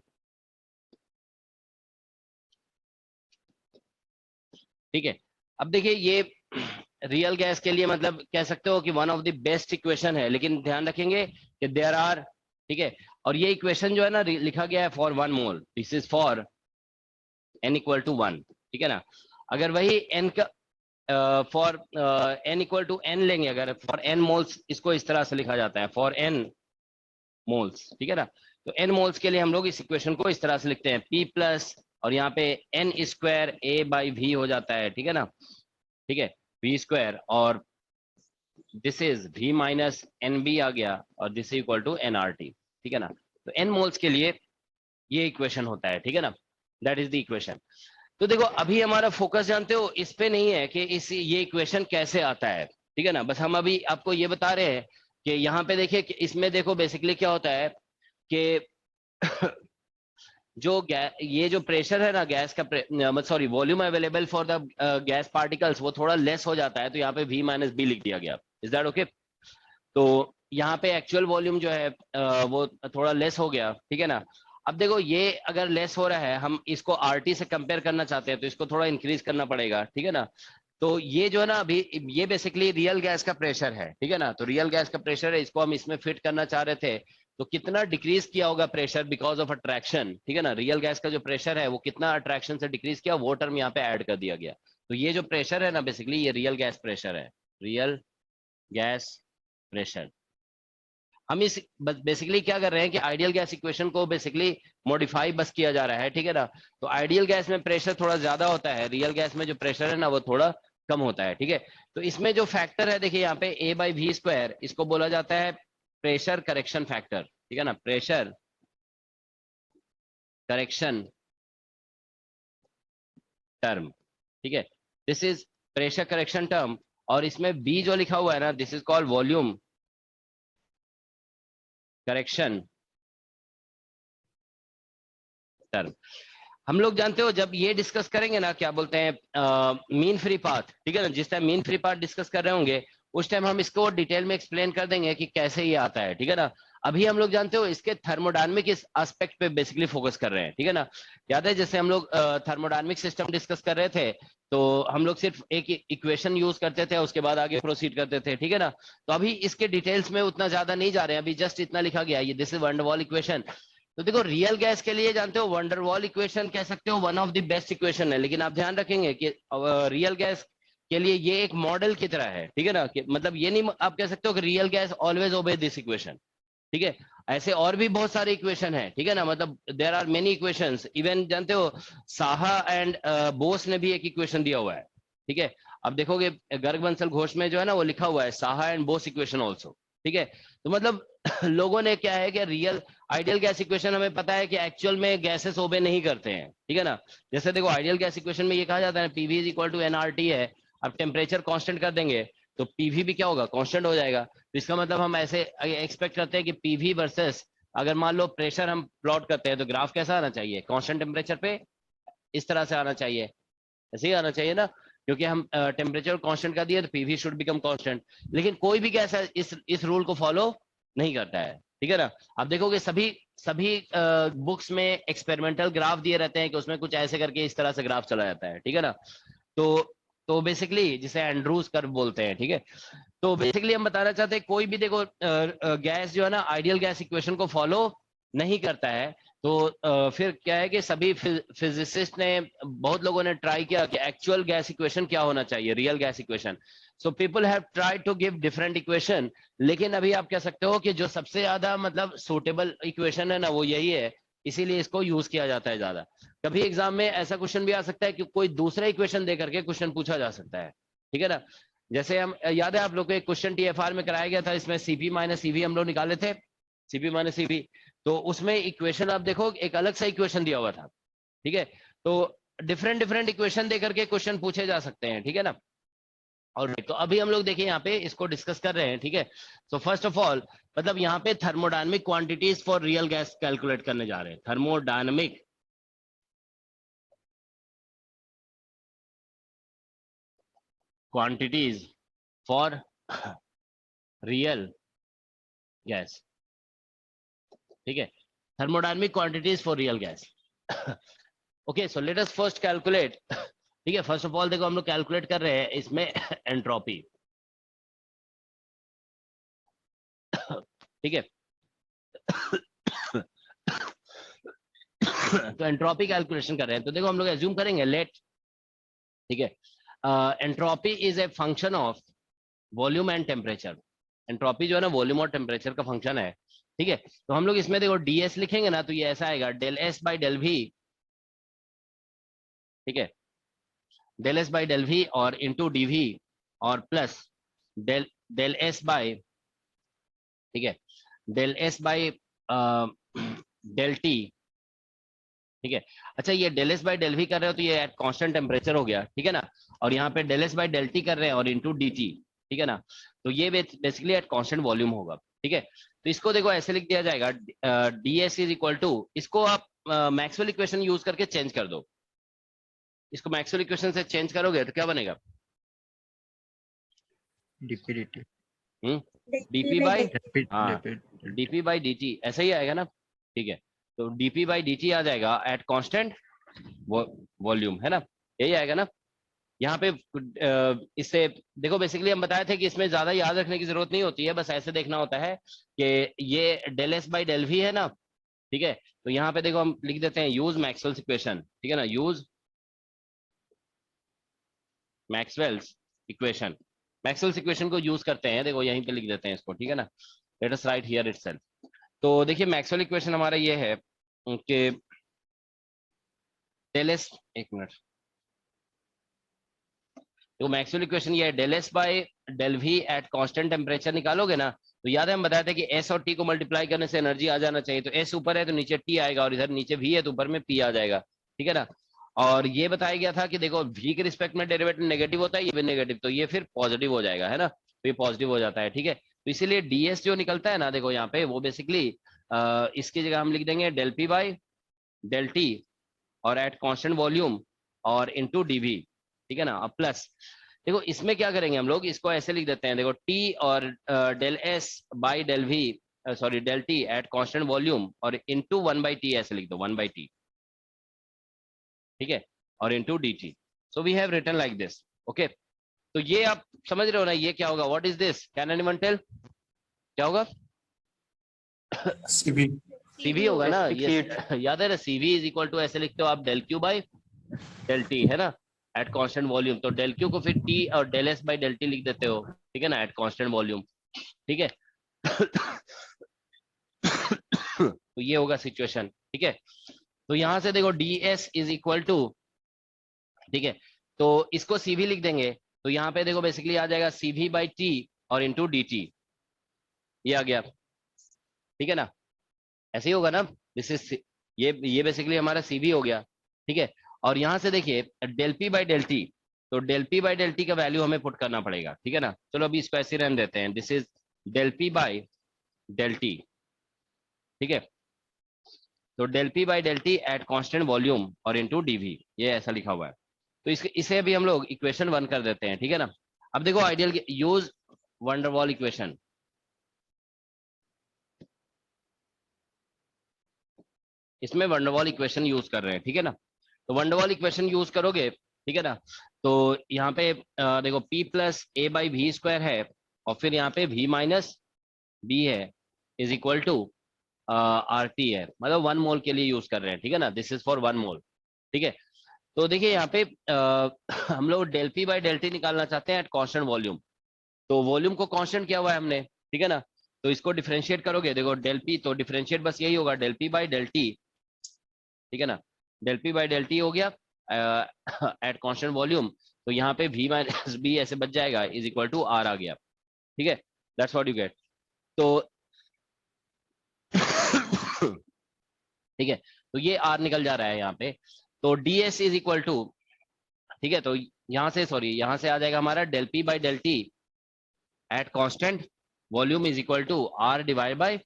ठीक है? अब देखिए, ये रियल गैस के लिए मतलब कह सकते हो कि one of the best equation है, लेकिन ध्यान रखेंगे कि देयर आर, ठीक है, और ये इक्वेशन जो है ना लिखा गया है for 1 mole, this is for n equal to 1, ठीक है ना। अगर वही n का for n equal to n लेंगे, अगर फॉर n मोल्स इसको इस तरह से लिखा जाता है फॉर n मोल्स, ठीक है ना। तो n मोल्स के लिए हम लोग इस इक्वेशन को इस तरह से लिखते हैं p प्लस और यहाँ पे n square a by v हो जाता है, ठीक है ना, ठीक है, v स्क्वायर, और this is v minus nb आ गया और this is equal to nRT, ठीक है ना। तो n मोल्स के लिए ये इक्वेशन होता है, ठीक है ना, दैट इज द इक्वेशन। तो देखो अभी हमारा फोकस जानते हो इस पे नहीं है कि इस ये इक्वेशन कैसे आता है, ठीक है ना, बस हम अभी आपको ये बता रहे हैं कि यहाँ पे देखिए कि इसमें देखो बेसिकली क्या होता है कि जो ये जो प्रेशर है ना गैस का, sorry volume available for the gas particles वो थोड़ा लेस हो जाता है, तो यहाँ पे v माइनस बी लिख दिया गया, इज दैट ओके। तो यहाँ पे एक्चुअल वॉल्यूम जो है वो थोड़ा लेस हो गया, ठीक है ना। अब देखो ये अगर लेस हो रहा है, हम इसको RT से कंपेयर करना चाहते हैं तो इसको थोड़ा इंक्रीज करना पड़ेगा, ठीक है ना। तो ये जो है ना अभी ये बेसिकली रियल गैस का प्रेशर है, ठीक है ना। तो रियल गैस का प्रेशर है, इसको हम इसमें फिट करना चाह रहे थे, तो कितना डिक्रीज किया होगा प्रेशर बिकॉज ऑफ अट्रैक्शन, ठीक है ना। रियल गैस का जो प्रेशर है वो कितना अट्रैक्शन से डिक्रीज किया, वो टर्म यहाँ पे ऐड कर दिया गया। तो ये जो प्रेशर है ना बेसिकली ये रियल गैस प्रेशर है, रियल गैस प्रेशर। हम इस बेसिकली क्या कर रहे हैं कि आइडियल गैस इक्वेशन को बेसिकली मॉडिफाई बस किया जा रहा है, ठीक है ना। तो आइडियल गैस में प्रेशर थोड़ा ज्यादा होता है, रियल गैस में जो प्रेशर है ना वो थोड़ा कम होता है, ठीक है। तो इसमें जो फैक्टर है देखिए यहाँ पे a बाई वी स्क्वायर, इसको बोला जाता है प्रेशर करेक्शन फैक्टर, ठीक है ना, प्रेशर करेक्शन टर्म, ठीक है, this is pressure correction term. और इसमें b जो लिखा हुआ है ना this is called volume correction term. हम लोग जानते हो जब ये डिस्कस करेंगे ना क्या बोलते हैं मीन फ्री पाथ, ठीक है ना, जिस time mean free path discuss कर रहे होंगे उस टाइम हम इसको डिटेल में एक्सप्लेन कर देंगे कि कैसे ये आता है, ठीक है ना। अभी हम लोग जानते हो इसके थर्मोडायनामिक इस एस्पेक्ट पे बेसिकली फोकस कर रहे हैं, ठीक है ना। याद है जैसे हम लोग थर्मोडायनामिक सिस्टम डिस्कस कर रहे थे तो हम लोग सिर्फ एक इक्वेशन यूज करते थे, उसके बाद आगे प्रोसीड करते थे, ठीक है ना। तो अभी इसके डिटेल्स में उतना ज्यादा नहीं जा रहे हैं, अभी जस्ट इतना लिखा गया ये this is wonder wall equation. तो देखो रियल गैस के लिए जानते हो वंडर वॉल इक्वेशन कह सकते हो one of the best equation है, लेकिन आप ध्यान रखेंगे कि रियल गैस के लिए ये एक मॉडल की तरह है, ठीक है ना, कि मतलब ये नहीं आप कह सकते हो कि real gas always obey this equation, ठीक है। ऐसे और भी बहुत सारे इक्वेशन है, ठीक है ना, मतलब there are many equations. Even जानते हो साहा एंड बोस ने भी एक इक्वेशन दिया हुआ है, ठीक है। अब देखोगे गर्ग बंसल घोष में जो है ना वो लिखा हुआ है Saha and boss equation also, ठीक है। तो मतलब लोगों ने क्या है कि रियल आइडियल गैस इक्वेशन हमें पता है कि एक्चुअल में गैसेस ओबे नहीं करते हैं, ठीक है ना। जैसे देखो आइडियल गैस इक्वेशन में ये कहा जाता है PV is equal to NRT है, अब टेम्परेचर कांस्टेंट कर देंगे तो पीवी भी क्या होगा कांस्टेंट हो जाएगा। तो इसका मतलब हम ऐसे एक्सपेक्ट करते हैं कि पीवी वर्सेस अगर मान लो प्रेशर हम प्लॉट करते हैं तो ग्राफ कैसा आना चाहिए, कांस्टेंट टेम्परेचर पे इस तरह से आना चाहिए, ऐसे ही आना चाहिए ना, क्योंकि हम टेम्परेचर कांस्टेंट कर दिए तो पीवी शुड बिकम कांस्टेंट। लेकिन कोई भी गैस इस रूल को फॉलो नहीं करता है, ठीक है ना। आप देखोगे सभी बुक्स में एक्सपेरिमेंटल ग्राफ दिए रहते हैं कि उसमें कुछ ऐसे करके इस तरह से ग्राफ चला जाता है, ठीक है ना। तो बेसिकली जिसे एंड्रूज कर्व बोलते हैं, ठीक है। तो बेसिकली हम बताना चाहते हैं कोई भी देखो गैस जो है ना आइडियल गैस इक्वेशन को फॉलो नहीं करता है, तो फिर क्या है कि सभी फिजिसिस्ट ने बहुत लोगों ने ट्राई किया कि एक्चुअल गैस इक्वेशन क्या होना चाहिए, real gas equation. So people have tried to give different equation, लेकिन अभी आप कह सकते हो कि जो सबसे ज्यादा मतलब सूटेबल इक्वेशन है ना वो यही है, इसीलिए इसको यूज किया जाता है ज्यादा। कभी एग्जाम में ऐसा क्वेश्चन भी आ सकता है कि कोई दूसरा इक्वेशन दे करके क्वेश्चन पूछा जा सकता है, ठीक है ना। जैसे हम याद है आप लोग को एक क्वेश्चन टीएफआर में कराया गया था, इसमें सीपी माइनस सीवी हम लोग निकाले थे, सीपी माइनस सीवी। तो उसमें इक्वेशन आप देखो एक अलग सा इक्वेशन दिया हुआ था, ठीक है। तो डिफरेंट इक्वेशन दे करके क्वेश्चन पूछे जा सकते हैं, ठीक है ना। और तो अभी हम लोग देखिए यहाँ पे इसको डिस्कस कर रहे हैं, ठीक है। तो फर्स्ट ऑफ ऑल मतलब यहाँ पे thermodynamic quantities for real gas calculate करने जा रहे हैं, thermodynamic quantities for real gas, ठीक है, thermodynamic quantities for real gas. Okay, so let us first calculate ठीक है। फर्स्ट ऑफ ऑल देखो हम लोग कैलकुलेट कर रहे हैं इसमें एंट्रोपी, ठीक है। तो एंट्रोपी कैलकुलेशन कर रहे हैं, तो देखो हम लोग एज्यूम करेंगे लेट, ठीक है, entropy is a function of volume and temperature. Entropy जो है ना वॉल्यूम और टेम्परेचर का फंक्शन है, ठीक है। तो हम लोग इसमें देखो ds लिखेंगे ना, तो ये ऐसा आएगा del S by del V, ठीक है, del S by del V और इंटू डीवी और plus del del S by, ठीक है, del S by del T, ठीक है। अच्छा ये del S by del V कर रहे हो तो ये एट कांस्टेंट टेम्परेचर हो गया, ठीक है ना। और यहाँ पे del S by del T कर रहे हैं और इंटू डी टी, ठीक है ना। तो ये बेसिकली एट कांस्टेंट वॉल्यूम होगा, ठीक है। तो इसको देखो ऐसे लिख दिया जाएगा D S is equal to, इसको आप मैक्सवेल इक्वेशन यूज करके चेंज कर दो। इसको मैक्सवेल इक्वेशन से चेंज करोगे तो क्या बनेगा? डीपी डीटी डीपी बाई, हाँ डीपी बाई डी टी ऐसा ही आएगा ना, ठीक है। तो डीपी बाई डी टी आ जाएगा एट कांस्टेंट वॉल्यूम, है ना, यही आएगा ना। यहाँ पे इससे देखो बेसिकली हम बताए थे कि इसमें ज्यादा याद रखने की जरूरत नहीं होती है, बस ऐसे देखना होता है कि ये del S by del V है ना, ठीक है। तो यहाँ पे देखो हम लिख देते हैं यूज मैक्सवेल्स इक्वेशन, ठीक है ना, use Maxwell's equation. Maxwell's equation को यूज करते हैं, देखो यहीं पे लिख देते हैं इसको, ठीक है ना, let us write here itself. तो देखिए मैक्सवेल इक्वेशन हमारा ये है कि डेल एस, एक मिनट, तो मैक्सवेल इक्वेशन ये है del S by del V at constant temperature निकालोगे ना, तो याद है हम बताया था कि एस और टी को मल्टीप्लाई करने से एनर्जी आ जाना चाहिए। तो एस ऊपर है तो नीचे टी आएगा और इधर नीचे वी है तो ऊपर में पी आ जाएगा, ठीक है ना। और ये बताया गया था कि देखो वी के रिस्पेक्ट में डेरिवेटिव नेगेटिव होता है, ये भी नेगेटिव, तो ये फिर पॉजिटिव हो जाएगा, है ना, तो ये पॉजिटिव हो जाता है, ठीक है। तो इसीलिए डीएस जो निकलता है ना, देखो यहाँ पे वो बेसिकली इसकी जगह हम लिख देंगे del P by del T और एट कांस्टेंट वॉल्यूम और इनटू डीवी, ठीक है ना। अब प्लस देखो इसमें क्या करेंगे हम लोग, इसको ऐसे लिख देते हैं, देखो टी और del S by del V, sorry del T at constant volume और इनटू 1/t ऐसे लिख दो, 1/t, ठीक है, और into dt। So we have written like this, okay. तो ये आप समझ रहे हो ना, ये क्या होगा, what is this, can anyone tell क्या होगा? सीवी सीवी होगा ना, ये याद है ना, सीवी इज इक्वल टू ऐसे लिखते हो आप del Q by del T, है ना, एट कांस्टेंट वॉल्यूम। तो डेल क्यू को फिर टी और del S by del T लिख देते हो, ठीक है ना, एट कांस्टेंट वॉल्यूम, ठीक है। तो ये होगा सिचुएशन, ठीक है। तो यहां से देखो D S is equal to, ठीक है, तो इसको सीवी लिख देंगे, तो यहाँ पे देखो बेसिकली आ जाएगा सीवी बाई टी और इंटू डी टी, ये आ गया, ठीक है ना, ऐसे ही होगा ना, दिस इज ये बेसिकली हमारा सीवी हो गया, ठीक है। और यहाँ से देखिए del P by del T, तो del P by del T का वैल्यू हमें पुट करना पड़ेगा, ठीक है ना। चलो अभी इसको ऐसे रहने देते हैं, this is del P by del T, ठीक है। तो del P by del T at constant volume और इनटू डीवी, ये ऐसा लिखा हुआ है। तो इसे अभी हम लोग इक्वेशन 1 कर देते हैं, ठीक है ना। अब देखो आइडियल यूज वंडरवॉल इक्वेशन, इसमें वंडरवॉल इक्वेशन यूज कर रहे हैं, ठीक है ना। तो वंडरवॉल इक्वेशन यूज करोगे, ठीक है ना, तो यहाँ पे देखो p plus A by V square है और फिर यहाँ पे v माइनस बी है is equal to R T है, मतलब 1 मोल के लिए यूज कर रहे हैं, ठीक है ना, दिस इज फॉर 1 मोल, ठीक है। तो देखिए यहाँ पे हम लोग del P by del T निकालना चाहते हैं एट कांस्टेंट वॉल्यूम, तो वॉल्यूम को कांस्टेंट किया हुआ है हमने, ठीक है ना। तो इसको डिफरेंशिएट करोगे, देखो डेल पी, तो डिफरेंशिएट बस यही होगा del P by del T, ठीक है ना, del P by del T हो गया एट कांस्टेंट वॉल्यूम, तो यहाँ पे v माइनस बी ऐसे बच जाएगा इज इक्वल टू आर आ गया, ठीक है, दैट्स व्हाट यू गेट। तो ठीक है, तो ये r निकल जा रहा है यहाँ पे, तो ds इज इक्वल टू, ठीक है, तो यहाँ से सॉरी यहाँ से आ जाएगा हमारा del P by del T at constant volume is equal to r divide by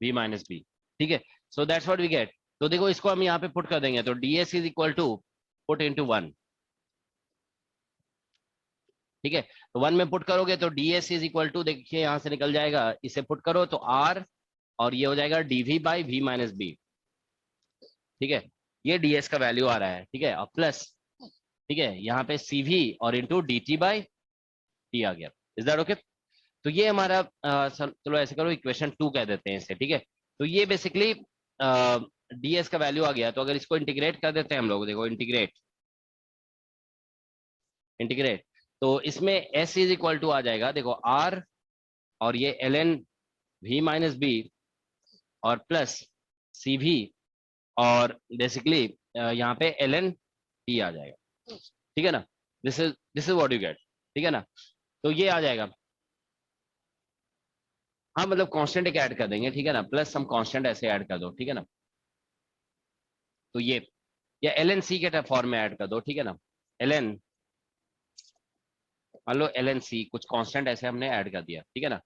v minus B, ठीक है। So that's what we get. तो देखो इसको हम यहाँ पे पुट कर देंगे, तो ds is equal to put into 1, ठीक है। तो 1 में पुट करोगे तो ds इज इक्वल टू, देखिए यहाँ से निकल जाएगा, इसे पुट करो तो r और ये हो जाएगा dv by v minus B, ठीक है, ये ds का वैल्यू आ रहा है, ठीक है। अब प्लस ठीक है, यहाँ पे CV और इंटू dt/t आ गया। Is that okay? तो ये हमारा चलो ऐसे करो, इक्वेशन 2 कह देते हैं इसे, ठीक है। तो ये बेसिकली ds का वैल्यू आ गया। तो अगर इसको इंटीग्रेट कर देते हैं हम लोग, देखो इंटीग्रेट, तो इसमें s इज इक्वल टू आ जाएगा, देखो r और ये ln v-b और प्लस CV और बेसिकली यहाँ पे ln t आ जाएगा, ठीक है ना। This is what you get, ठीक है ना। तो ये आ जाएगा, हाँ मतलब कांस्टेंट एक ऐड कर देंगे, ठीक है ना, प्लस हम कांस्टेंट ऐसे ऐड कर दो, ठीक है ना। तो ये या ln c के फॉर्म में ऐड कर दो, ठीक है ना। ln, मान लो ln c कुछ कांस्टेंट ऐसे हमने ऐड कर दिया, ठीक है ना।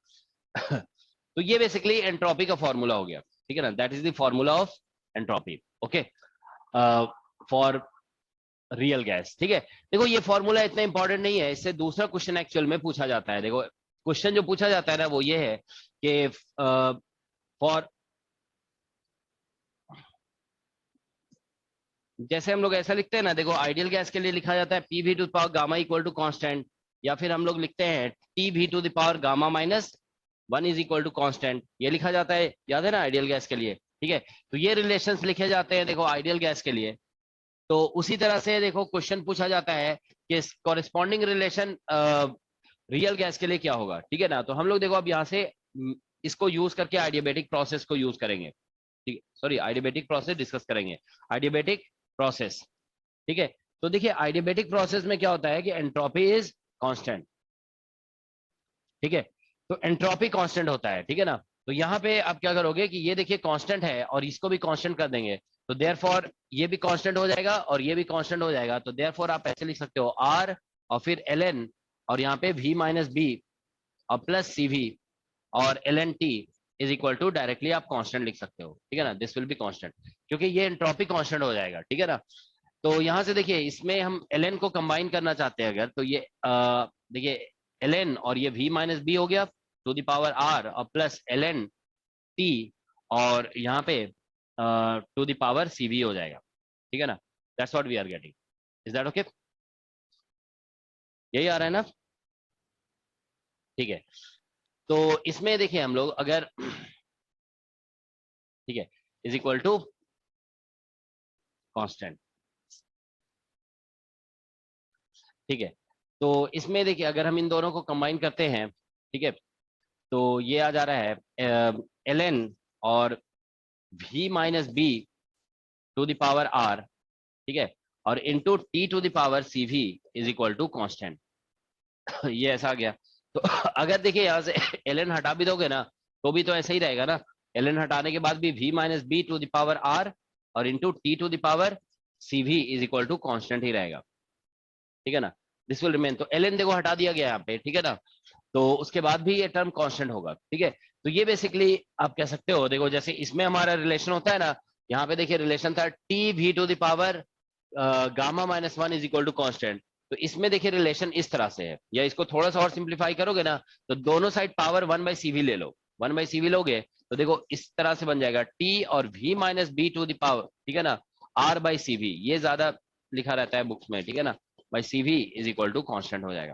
तो ये बेसिकली एंट्रोपी का फॉर्मूला हो गया, ठीक है ना। That is the formula of entropy, okay, for real gas, ठीक है। देखो ये फॉर्मूला इतना इंपॉर्टेंट नहीं है, इससे दूसरा क्वेश्चन एक्चुअल में पूछा जाता है। देखो क्वेश्चन जो पूछा जाता है ना वो ये है कि फॉर, जैसे हम लोग ऐसा लिखते हैं ना, देखो आइडियल गैस के लिए लिखा जाता है PV to the power gamma equal to constant, या फिर हम लोग लिखते हैं TV to the power gamma minus 1 is equal to constant, ये लिखा जाता है, याद है ना, आइडियल गैस के लिए, ठीक है। तो ये रिलेशंस लिखे जाते हैं देखो आइडियल गैस के लिए। तो उसी तरह से देखो क्वेश्चन पूछा जाता है कि कॉरेस्पॉन्डिंग रिलेशन रियल गैस के लिए क्या होगा, ठीक है ना। तो हम लोग देखो अब यहाँ से इसको यूज करके आइडियाबैटिक प्रोसेस को यूज करेंगे, ठीक है, सॉरी आइडियाबैटिक प्रोसेस डिस्कस करेंगे, आइडियाबैटिक प्रोसेस, ठीक है। तो देखिए आइडियाबैटिक प्रोसेस में क्या होता है कि एंट्रोपी इज कांस्टेंट, ठीक है। तो एंट्रोपी कांस्टेंट होता है, ठीक है ना। तो यहाँ पे आप क्या करोगे कि ये देखिए कांस्टेंट है और इसको भी कांस्टेंट कर देंगे, तो देयरफॉर ये भी कांस्टेंट हो जाएगा और ये भी कांस्टेंट हो जाएगा। तो देयरफॉर आप ऐसे लिख सकते हो R और फिर ln और यहाँ पे v-b और प्लस CV और ln t is equal to, directly आप कांस्टेंट लिख सकते हो, ठीक है ना। दिस विल बी कांस्टेंट, क्योंकि ये एंट्रोपी कांस्टेंट हो जाएगा, ठीक है ना। तो यहाँ से देखिए इसमें हम ln को कंबाइन करना चाहते हैं अगर, तो ये देखिए ln और ये v-b हो गया टू द पावर r और प्लस ln t और यहाँ पे टू द पावर CV हो जाएगा, ठीक है ना। That's what we are getting. Is that okay? यही आ रहा है ना, ठीक है। तो इसमें देखिए हम लोग अगर, ठीक है, इज इक्वल टू कांस्टेंट, ठीक है। तो इसमें देखिए अगर हम इन दोनों को कंबाइन करते हैं, ठीक है, तो ये आ जा रहा है ln और v-b to the power r, ठीक है, और into t to the power CV is equal to constant. ये ऐसा आ गया। तो अगर देखिए यहाँ से ln हटा भी दोगे ना तो भी तो ऐसा ही रहेगा ना, ln हटाने के बाद भी v-b to the power r और into t to the power CV is equal to constant ही रहेगा, ठीक है ना। This will remain. तो ln देखो हटा दिया गया यहाँ पे, ठीक है ना। तो उसके बाद भी ये टर्म कांस्टेंट होगा, ठीक है। तो ये बेसिकली आप कह सकते हो, देखो जैसे इसमें हमारा रिलेशन होता है ना, यहाँ पे देखिए रिलेशन था TV to the power gamma minus 1 is equal to constant. तो इसमें देखिए रिलेशन इस तरह से है, या इसको थोड़ा सा और सिंप्लीफाई करोगे ना तो दोनों साइड पावर 1/CV ले लो, 1/CV लोगे तो देखो इस तरह से बन जाएगा T और v-b टू द पावर, ठीक है ना, R/CV। ये ज्यादा लिखा रहता है बुक्स में, ठीक है ना, by CV is equal to constant हो जाएगा।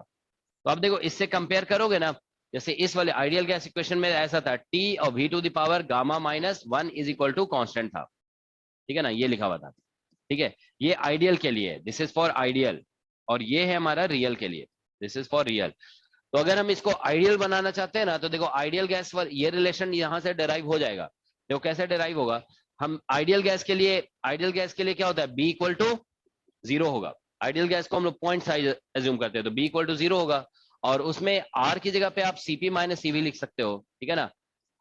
तो आप देखो इससे कंपेयर करोगे ना, जैसे इस वाले आइडियल गैस इक्वेशन में ऐसा था T और v to the power gamma minus 1 is equal to constant था, ठीक है ना, ये लिखा हुआ था, ठीक है। ये आइडियल के लिए, दिस इज फॉर आइडियल, और ये है हमारा रियल के लिए, दिस इज फॉर रियल। तो अगर हम इसको आइडियल बनाना चाहते हैं ना तो देखो आइडियल गैस पर ये रिलेशन यहाँ से डिराइव हो जाएगा। देखो कैसे डिराइव होगा, हम आइडियल गैस के लिए क्या होता है, B इक्वल टू 0 होगा। आइडियल गैस को हम लोग पॉइंट साइज एज्यूम करते हैं, तो B इक्वल टू 0 होगा, और उसमें R की जगह पे आप CP माइनस CV लिख सकते हो, ठीक है ना।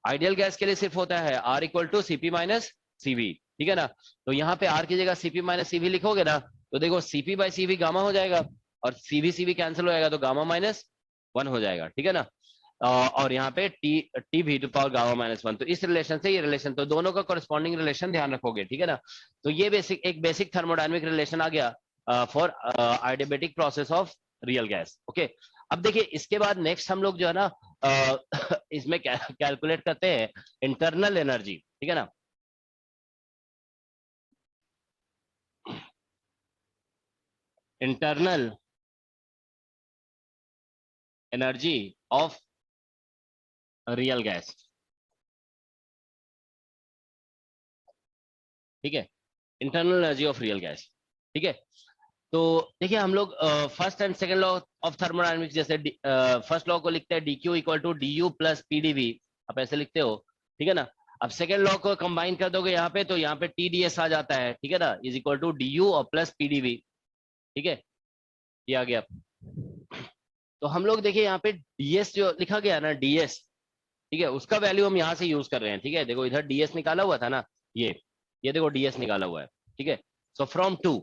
आइडियल गैस के लिए सिर्फ होता है R equal to CP minus CV, ठीक है ना। तो यहाँ पे R की जगह CP माइनस CV लिखोगे ना तो देखो CP/CV गामा हो जाएगा और CV कैंसिल हो जाएगा तो गामा माइनस 1 हो जाएगा, ठीक है ना। और यहाँ पे TV to power gamma minus 1, तो इस रिलेशन से ये रिलेशन, तो दोनों का कॉरेस्पॉन्डिंग रिलेशन ध्यान रखोगे, ठीक है ना। तो ये एक बेसिक थर्मोडायनेमिक रिलेशन आ गया for adiabatic process of real gas, okay. अब देखिए इसके बाद नेक्स्ट हम लोग जो है ना इसमें कैलकुलेट करते हैं इंटरनल एनर्जी, ठीक है ना। Internal energy of real gas, ठीक है, internal energy of real gas, ठीक है। तो देखिए हम लोग first and second law of thermodynamics, जैसे फर्स्ट लॉ को लिखते हैं dq equal to du plus pdv, आप ऐसे लिखते हो, ठीक है ना। अब सेकंड लॉ को कंबाइन कर दोगे यहाँ पे, तो यहाँ पे tds आ जाता है, ठीक है ना, इज इक्वल टू du और प्लस pdv, ठीक है, ये आ गया। तो हम लोग देखिए यहाँ पे ds जो लिखा गया ना, ds, ठीक है, उसका वैल्यू हम यहाँ से यूज कर रहे हैं, ठीक है। देखो इधर ds निकाला हुआ था ना, ये देखो ds निकाला हुआ है, ठीक है। सो फ्रॉम 2,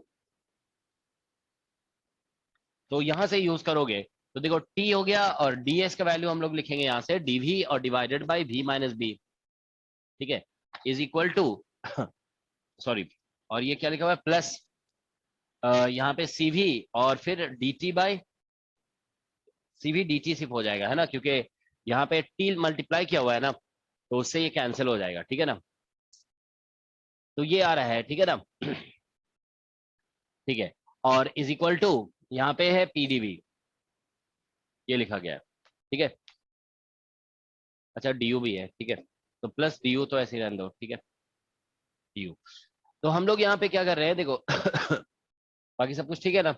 तो यहां से यूज करोगे तो देखो t हो गया, और ds का वैल्यू हम लोग लिखेंगे यहाँ से dv और divided by v minus B, ठीक है, इज इक्वल टू सॉरी, और ये क्या लिखा हुआ है प्लस यहाँ पे cv और फिर dt बाय cv dt सिर्फ हो जाएगा, है ना, क्योंकि यहाँ पे t मल्टीप्लाई किया हुआ है ना, तो उससे ये कैंसिल हो जाएगा, ठीक है ना। तो ये आ रहा है, ठीक है ना, ठीक है, और इज इक्वल टू यहाँ पे है pdv, ये लिखा गया है, ठीक है। अच्छा du भी है, ठीक है, तो प्लस du तो ऐसे ही रहने दो, ठीक है, du। तो हम लोग यहाँ पे क्या कर रहे हैं, देखो बाकी सब कुछ ठीक है ना,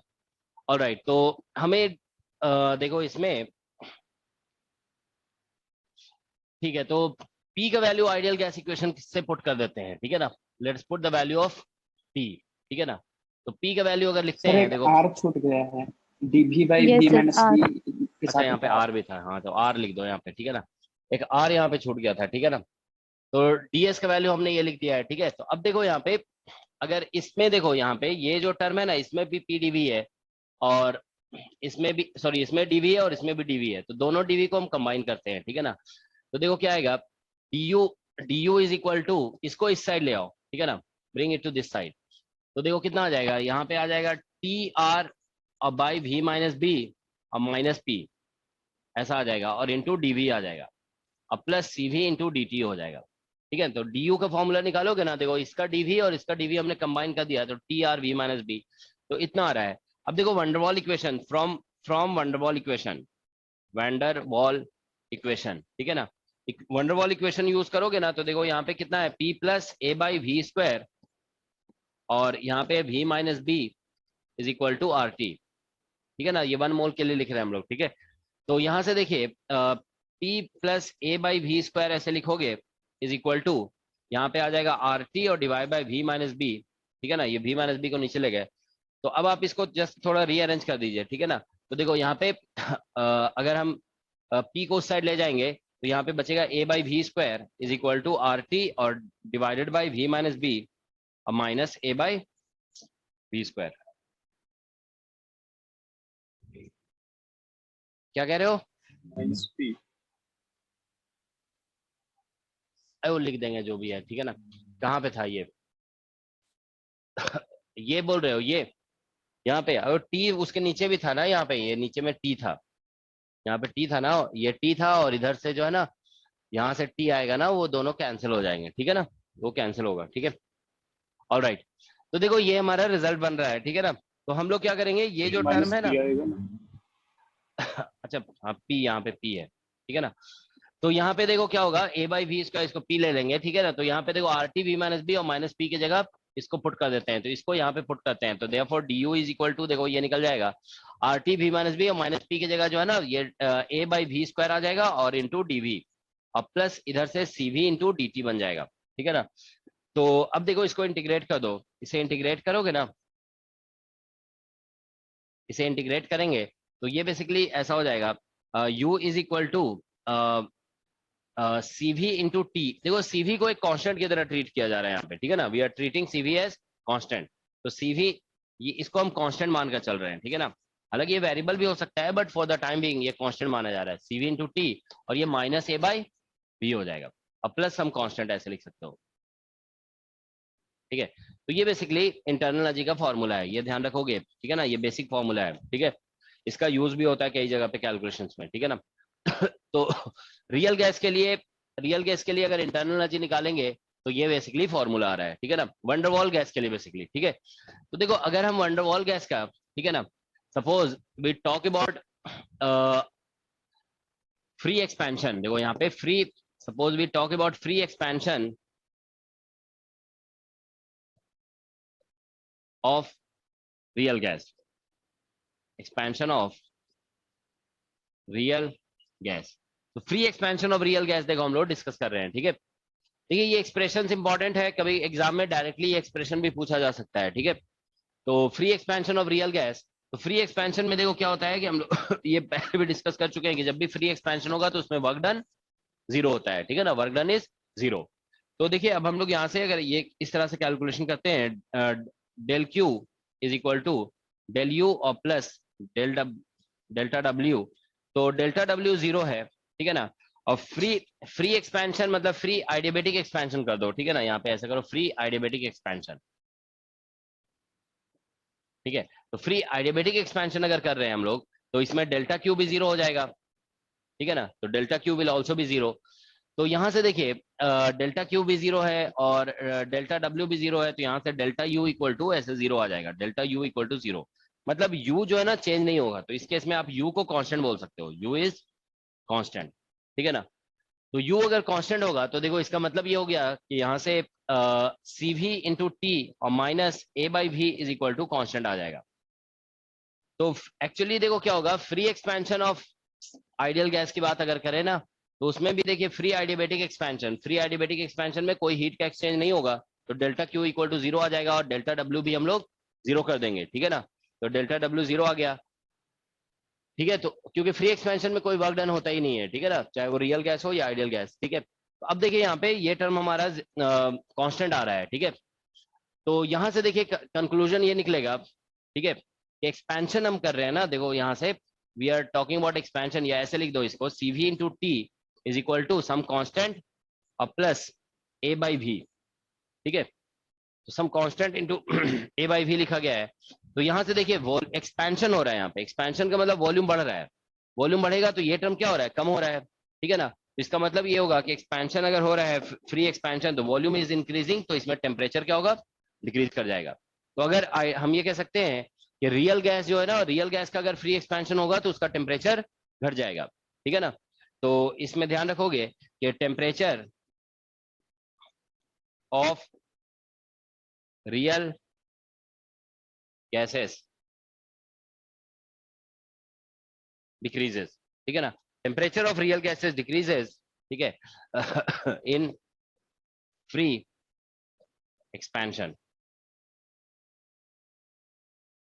ऑलराइट। तो हमें देखो इसमें, ठीक है, तो p का वैल्यू आइडियल गैस इक्वेशन से पुट कर देते हैं, ठीक है ना। Let's put the value of p, ठीक है ना। तो p का वैल्यू अगर लिखते हैं, देखो r छूट गया है, dv by Yes, v sir, minus R. b के अच्छा साथ यहाँ पे r भी था, हाँ, तो r लिख दो यहाँ पे, ठीक है ना, एक r यहाँ पे छूट गया था, ठीक है ना। तो ds का वैल्यू हमने ये लिख दिया है, ठीक है। तो अब देखो यहाँ पे, अगर इसमें देखो यहाँ पे ये जो टर्म है ना, इसमें भी pdv है, और इसमें भी, सॉरी, इसमें dv है और इसमें भी dv है, तो दोनों dv को हम कंबाइन करते हैं, ठीक है ना। तो देखो क्या आएगा, du इज इक्वल टू, इसको इस साइड ले आओ, ठीक है ना, bring it to this side. तो देखो कितना आ जाएगा, यहाँ पे आ जाएगा tr और बाई v माइनस बी और माइनस p, ऐसा आ जाएगा, और इंटू dv आ जाएगा, अब प्लस cv इंटू dt हो जाएगा, ठीक है। तो du का फॉर्मूला निकालोगे ना, देखो इसका dv और इसका dv हमने कंबाइन कर दिया, तो tr v माइनस बी, तो इतना आ रहा है। अब देखो van der Waals equation, from van der Waals equation, van der Waals equation, ठीक है ना, वंडरवॉल इक्वेशन यूज करोगे ना, तो देखो यहाँ पे कितना है, p plus A by V square, और यहाँ पे v minus B is equal to R T, ठीक है ना, ये 1 मोल के लिए लिख रहे हैं हम लोग, ठीक है। तो यहाँ से देखिए p plus A by V square ऐसे लिखोगे, इज इक्वल टू, यहाँ पे आ जाएगा आर टी और divide by v minus B, ठीक है ना, ये v माइनस बी को नीचे ले गए। तो अब आप इसको जस्ट थोड़ा रीअरेंज कर दीजिए, ठीक है ना। तो देखो यहाँ पे अगर हम p को उस साइड ले जाएंगे, तो यहाँ पे बचेगा a by V square is equal to R T और divided by v minus B और minus a by V square. क्या कह रहे हो? वो लिख देंगे जो भी है, ठीक है ना। कहाँ पे था ये ये बोल रहे हो, ये यहाँ पे, और टी उसके नीचे भी था ना, यहाँ पे ये नीचे में टी था, यहाँ पे टी था ना, ये टी था, और इधर से जो है ना, यहाँ से टी आएगा ना, वो दोनों कैंसिल हो जाएंगे, ठीक है ना, वो कैंसिल होगा, ठीक है, ऑलराइट। तो देखो ये हमारा रिजल्ट बन रहा है, ठीक है ना। तो हम लोग क्या करेंगे, ये जो टर्म है ना अच्छा हाँ, पी, यहाँ पे पी है, ठीक है ना। तो यहाँ पे देखो क्या होगा, a बाई वी इसका, इसको p ले लेंगे, ठीक है ना। तो यहाँ पे देखो R T V minus B और माइनस पी की जगह इसको पुट कर देते हैं, तो इसको यहाँ पे पुट करते हैं, तो therefore du is equal to, देखो ये निकल जाएगा R T V minus B और माइनस पी की जगह जो है ना, ये a बाई वी स्क्वायर आ जाएगा और इंटू dv, और प्लस इधर से cv इंटू dt बन जाएगा, ठीक है ना। तो अब देखो इसको इंटीग्रेट कर दो, इसे इंटीग्रेट करोगे ना, इसे इंटीग्रेट करेंगे तो ये बेसिकली ऐसा हो जाएगा, u is equal to cv into T. देखो cv को एक कांस्टेंट की तरह ट्रीट किया जा रहा है यहाँ पे, ठीक है ना, we are treating cv as constant. तो cv, ये इसको हम कांस्टेंट मानकर चल रहे हैं, ठीक है ना। हालांकि ये वेरिएबल भी हो सकता है, but for the time being ये कांस्टेंट माना जा रहा है, cv इंटू टी, और ये माइनस a बाई बी हो जाएगा, और प्लस हम कांस्टेंट ऐसे लिख सकते हो, ठीक है। तो ये बेसिकली इंटरनल एनर्जी का फॉर्मूला है, ये ध्यान रखोगे, ठीक है ना, ये बेसिक फॉर्मूला है, ठीक है। इसका यूज भी होता है कई जगह पे कैलकुलेशंस में, ठीक है ना। तो रियल गैस के लिए अगर इंटरनल एनर्जी निकालेंगे तो ये बेसिकली फॉर्मूला आ रहा है, ठीक है ना, वंडरवॉल गैस के लिए बेसिकली, ठीक है। तो देखो अगर हम वंडरवॉल गैस का ठीक है ना। Suppose we talk about free expansion, देखो यहाँ पे free, suppose we talk about free expansion of real gas, expansion of real gas. तो free expansion of real gas देखो हम लोग डिस्कस कर रहे हैं, ठीक है। देखिए ये एक्सप्रेशन इंपॉर्टेंट है, कभी एग्जाम में डायरेक्टली ये एक्सप्रेशन भी पूछा जा सकता है, ठीक है। तो free expansion of real gas, तो फ्री एक्सपेंशन में देखो क्या होता है कि हम लोग ये पहले भी डिस्कस कर चुके हैं कि जब भी फ्री एक्सपेंशन होगा तो उसमें वर्क डन जीरो होता है, ठीक है ना, वर्क डन इज जीरो। तो देखिए अब हम लोग यहाँ से अगर ये इस तरह से कैलकुलेशन करते हैं, del Q is equal to del U और प्लस डेल्टा डब्ल्यू, तो डेल्टा डब्ल्यू जीरो है, ठीक है ना। और फ्री एक्सपेंशन मतलब फ्री आइडियबेटिक एक्सपेंशन कर दो, ठीक है ना, यहाँ पे ऐसा करो फ्री आइडियबेटिक एक्सपेंशन, ठीक है। तो फ्री आइडियबेटिक एक्सपेंशन अगर कर रहे हैं हम लोग तो इसमें डेल्टा क्यू भी जीरो हो जाएगा, ठीक है ना। तो delta Q will also be zero. तो यहाँ से देखिए डेल्टा क्यू भी जीरो है और डेल्टा डब्ल्यू भी जीरो है, तो यहाँ से डेल्टा यू इक्वल टू ऐसे जीरो आ जाएगा, delta U equal to zero. मतलब यू जो है ना चेंज नहीं होगा, तो इस केस में आप यू को कांस्टेंट बोल सकते हो, यू इज कांस्टेंट, ठीक है ना। तो यू अगर कांस्टेंट होगा तो देखो इसका मतलब ये हो गया कि यहाँ से सी वी इंटू टी और minus A by V is equal to constant आ जाएगा। तो एक्चुअली देखो क्या होगा, free expansion of ideal gas की बात अगर करें ना तो उसमें भी देखिए free adiabatic expansion, free adiabatic expansion में कोई हीट का एक्सचेंज नहीं होगा, तो delta Q equal to zero आ जाएगा और डेल्टा डब्ल्यू भी हम लोग जीरो कर देंगे, ठीक है ना। तो डेल्टा डब्ल्यू जीरो आ गया, ठीक है। तो क्योंकि फ्री एक्सपेंशन में कोई वर्क डन होता ही नहीं है, ठीक है ना, चाहे वो रियल गैस हो या आइडियल गैस, ठीक है। तो अब देखिए यहाँ पे ये टर्म हमारा कांस्टेंट आ रहा है, ठीक है। तो यहाँ से देखिए कंक्लूजन ये निकलेगा, ठीक है, कि एक्सपेंशन हम कर रहे हैं ना, देखो यहाँ से we are talking about expansion, या ऐसे लिख दो इसको, C V into T is equal to some constant और प्लस ए बाई वी, ठीक है। तो some constant into A by V लिखा गया है। तो यहाँ से देखिए एक्सपेंशन हो रहा है, यहाँ पे एक्सपेंशन का मतलब वॉल्यूम बढ़ रहा है, वॉल्यूम बढ़ेगा तो ये टर्म क्या हो रहा है, कम हो रहा है, ठीक है ना। इसका मतलब ये होगा कि एक्सपेंशन अगर हो रहा है फ्री एक्सपेंशन तो वॉल्यूम इज इंक्रीजिंग, तो इसमें टेम्परेचर क्या होगा, डिक्रीज कर जाएगा। तो अगर हम ये कह सकते हैं कि रियल गैस जो है ना, रियल गैस का अगर फ्री एक्सपेंशन होगा तो उसका टेम्परेचर घट जाएगा, ठीक है ना। तो इसमें ध्यान रखोगे कि temperature of real gases decreases, ठीक है ना, temperature of real gases decreases, ठीक है, इन फ्री एक्सपेंशन,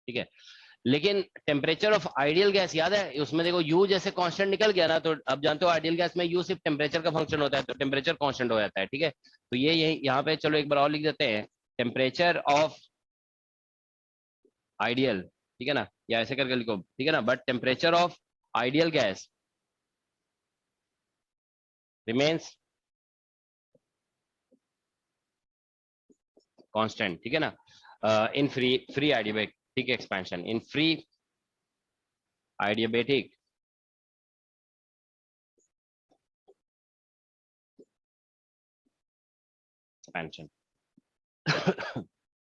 ठीक है। लेकिन टेम्परेचर ऑफ आइडियल गैस याद है, उसमें देखो यू जैसे कांस्टेंट निकल गया ना, तो अब जानते हो आइडियल गैस में यू सिर्फ टेम्परेचर का फंक्शन होता है, तो टेम्परेचर कांस्टेंट हो जाता है, ठीक है। तो ये यही यहाँ पे चलो एक बार और लिख देते हैं, टेम्परेचर ऑफ आइडियल, ठीक है ना, या ऐसे करके लिखो, ठीक है ना, but temperature of ideal gas remains constant, ठीक है ना, in free adiabatic expansion, in free adiabatic expansion,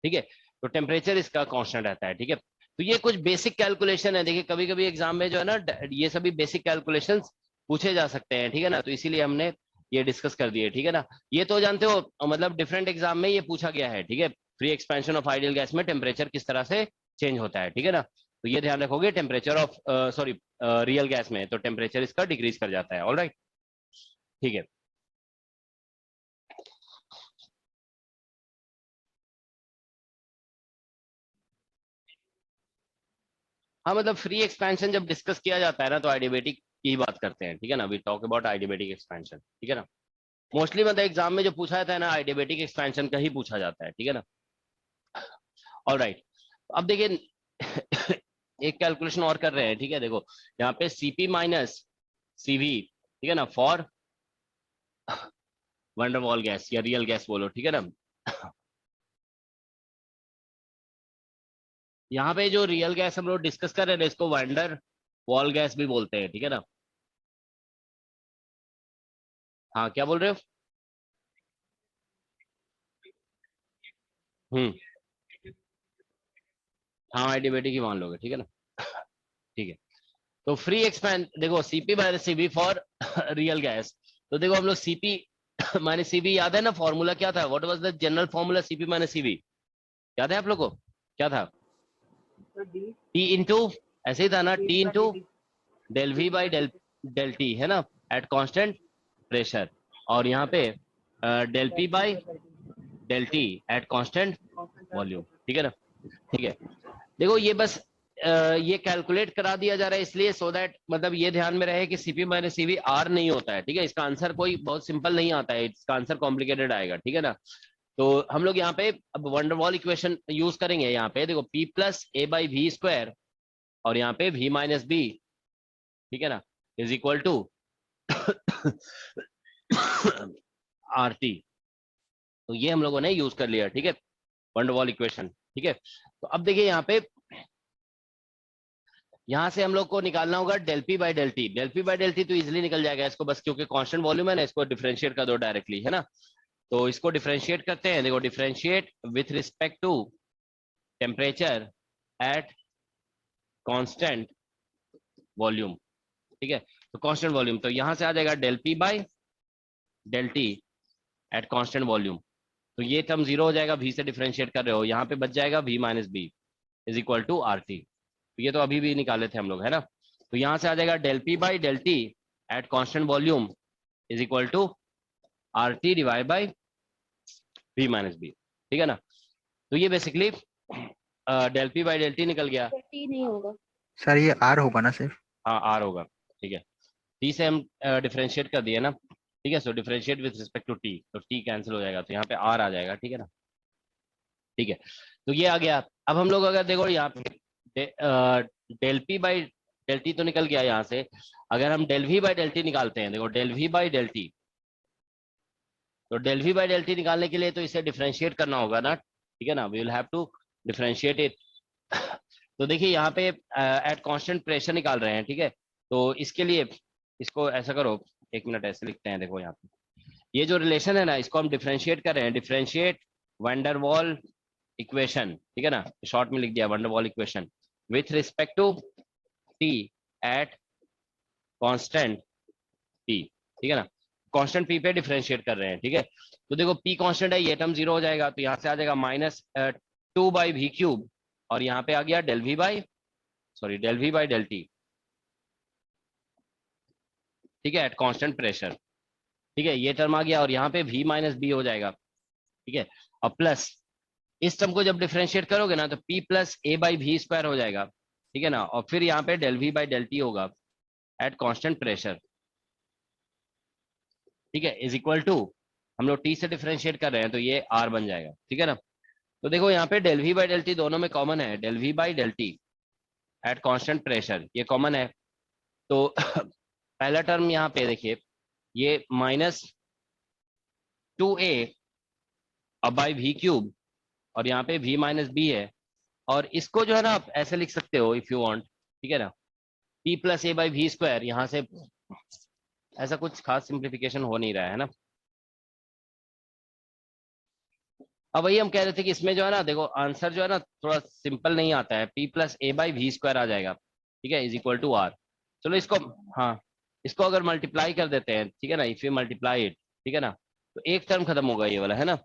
ठीक है। तो टेम्परेचर इसका कांस्टेंट रहता है, ठीक है। तो ये कुछ बेसिक कैलकुलेशन है, देखिए कभी कभी एग्जाम में जो है ना ये सभी बेसिक कैलकुलेशंस पूछे जा सकते हैं, ठीक है ना, तो इसीलिए हमने ये डिस्कस कर दिए, ठीक है ना। ये तो जानते हो मतलब डिफरेंट एग्जाम में ये पूछा गया है, ठीक है, free expansion of ideal gas में टेम्परेचर किस तरह से चेंज होता है, ठीक है ना। तो ये ध्यान रखोगे, temperature of sorry real gas में तो टेम्परेचर इसका डिक्रीज कर जाता है, ऑलराइट, ठीक है। हाँ मतलब फ्री एक्सपेंशन जब डिस्कस किया जाता है ना तो आइडियबेटिक की ही बात करते हैं, ठीक है ना, वी टॉक अबाउट आइडियबेटिक एक्सपेंशन, ठीक है ना। मोस्टली मतलब एग्जाम में जो पूछा जाता है ना आइडियबेटिक एक्सपेंशन का ही पूछा जाता है, ठीक है ना। ऑलराइट, अब देखिए एक कैलकुलेशन और कर रहे हैं, ठीक है। देखो यहाँ पे सीपी माइनस सीवी, ठीक है ना, फॉर वंडरवॉल गैस या रियल गैस बोलो, ठीक है ना। यहाँ पे जो रियल गैस हम लोग डिस्कस कर रहे हैं इसको वंडर वॉल गैस भी बोलते हैं, ठीक है ना। हाँ क्या बोल रहे हो? हम्म हाँ एडिएबेटिक ही मान लोगे, ठीक है ना। ठीक है, तो फ्री एक्सपेंड देखो CP minus CV for real gas. तो देखो हम लोग सीपी माइनस सीवी याद है ना, फॉर्मूला क्या था, what was the general formula CP minus CV, याद है आप लोग को, क्या था? तो डी टी इंटू, ऐसे ही था ना, T into D del V by del T, है ना, एट कांस्टेंट प्रेशर, और यहाँ पे del P by del T at constant volume, ठीक है ना। ठीक है, देखो ये बस ये कैलकुलेट करा दिया जा रहा है इसलिए सो दैट मतलब ये ध्यान में रहे कि सीपी माइनस सीवी आर नहीं होता है, ठीक है। इसका आंसर कोई बहुत सिंपल नहीं आता है, इसका आंसर कॉम्प्लिकेटेड आएगा, ठीक है ना। तो हम लोग यहाँ पे अब वंडरवॉल इक्वेशन यूज करेंगे। यहाँ पे देखो P plus A by V square और यहाँ पे वी माइनस बी, ठीक है ना, is equal to R T. तो ये हम लोगों ने यूज कर लिया, ठीक है, वंडरवॉल इक्वेशन, ठीक है। तो अब देखिए यहाँ पे, यहां से हम लोग को निकालना होगा del P by del T. Del P by del T तो इजिली निकल जाएगा इसको, बस क्योंकि कांस्टेंट वॉल्यूम है ना, इसको डिफरेंशिएट कर दो डायरेक्टली, है ना। तो इसको डिफरेंशिएट करते हैं, देखो differentiate with respect to temperature at constant volume, ठीक है। तो कांस्टेंट वॉल्यूम, तो यहां से आ जाएगा del P by del T at constant volume. तो ये टर्म जीरो हो जाएगा, वी से डिफरेंशिएट कर रहे हो, यहाँ पे बच जाएगा V minus B is equal to R T. तो ये तो अभी भी निकाले थे हम लोग, है ना। तो यहां से आ जाएगा del P by del T at constant volume is equal to R T divide by V minus B, ठीक है ना। तो ये basically del P by del T निकल गया। टी नहीं होगा सर ये आर होगा ना सिर्फ? हाँ आर होगा, ठीक है। टी से हम डिफरेंशिएट कर दिए ना, ठीक है। So differentiate with respect to T, तो टी कैंसिल हो जाएगा, तो यहाँ पे आर आ जाएगा, ठीक है ना। ठीक है, तो ये आ गया। अब हम लोग अगर देखो यहाँ पे del P by del T तो निकल गया यहाँ से, अगर हम del V by del T निकालते हैं, देखो del V by del T, तो del V by del T निकालने के लिए तो इसे डिफरेंशिएट करना होगा ना, ठीक है ना, we will have to differentiate it. तो देखिए यहाँ पे एट कांस्टेंट प्रेशर निकाल रहे हैं, ठीक है। तो इसके लिए इसको ऐसा करो, एक मिनट ऐसे लिखते हैं, देखो यहाँ पे ये जो रिलेशन है ना, इसको हम डिफरेंशिएट कर रहे हैं, डिफरेंशिएट वंडरवॉल इक्वेशन, ठीक है ना, शॉर्ट में लिख दिया van der Waals equation with respect to T at constant P, ठीक है ना। कांस्टेंट पी पे डिफरेंशिएट कर रहे हैं, ठीक है। तो देखो पी कांस्टेंट है, ये टर्म जीरो हो जाएगा, तो यहाँ से आ जाएगा माइनस 2 बाई वी क्यूब, और यहाँ पे आ गया del V by del T, ठीक है, एट कांस्टेंट प्रेशर, ठीक है, ये टर्म आ गया, और यहाँ पे v माइनस बी हो जाएगा, ठीक है। और प्लस इस टर्म को जब डिफरेंशिएट करोगे ना, तो p plus A by V square हो जाएगा, ठीक है ना, और फिर यहाँ पे del V by del T होगा एट कांस्टेंट प्रेशर, ठीक है, इज इक्वल टू, हम लोग t से डिफरेंशिएट कर रहे हैं तो ये r बन जाएगा, ठीक है ना। तो देखो यहाँ पे del V by del T दोनों में कॉमन है, del V by del T at constant pressure ये कॉमन है। तो पहला टर्म यहाँ पे देखिए, ये माइनस 2a अब बाई वी क्यूब, और यहाँ पे v माइनस बी है, और इसको जो है ना आप ऐसे लिख सकते हो इफ यू वांट, ठीक है ना, p plus A by V square. यहाँ से ऐसा कुछ खास सिंप्लीफिकेशन हो नहीं रहा है ना। अब वही हम कह रहे थे कि इसमें जो है ना, देखो आंसर जो है ना थोड़ा सिंपल नहीं आता है, p plus A by V square आ जाएगा, ठीक है, इज इक्वल टू आर। चलो इसको, हाँ इसको अगर मल्टीप्लाई कर देते हैं, ठीक है ना, इफ यू मल्टीप्लाई इट, ठीक है ना, तो एक टर्म खत्म होगा ये वाला, है ना,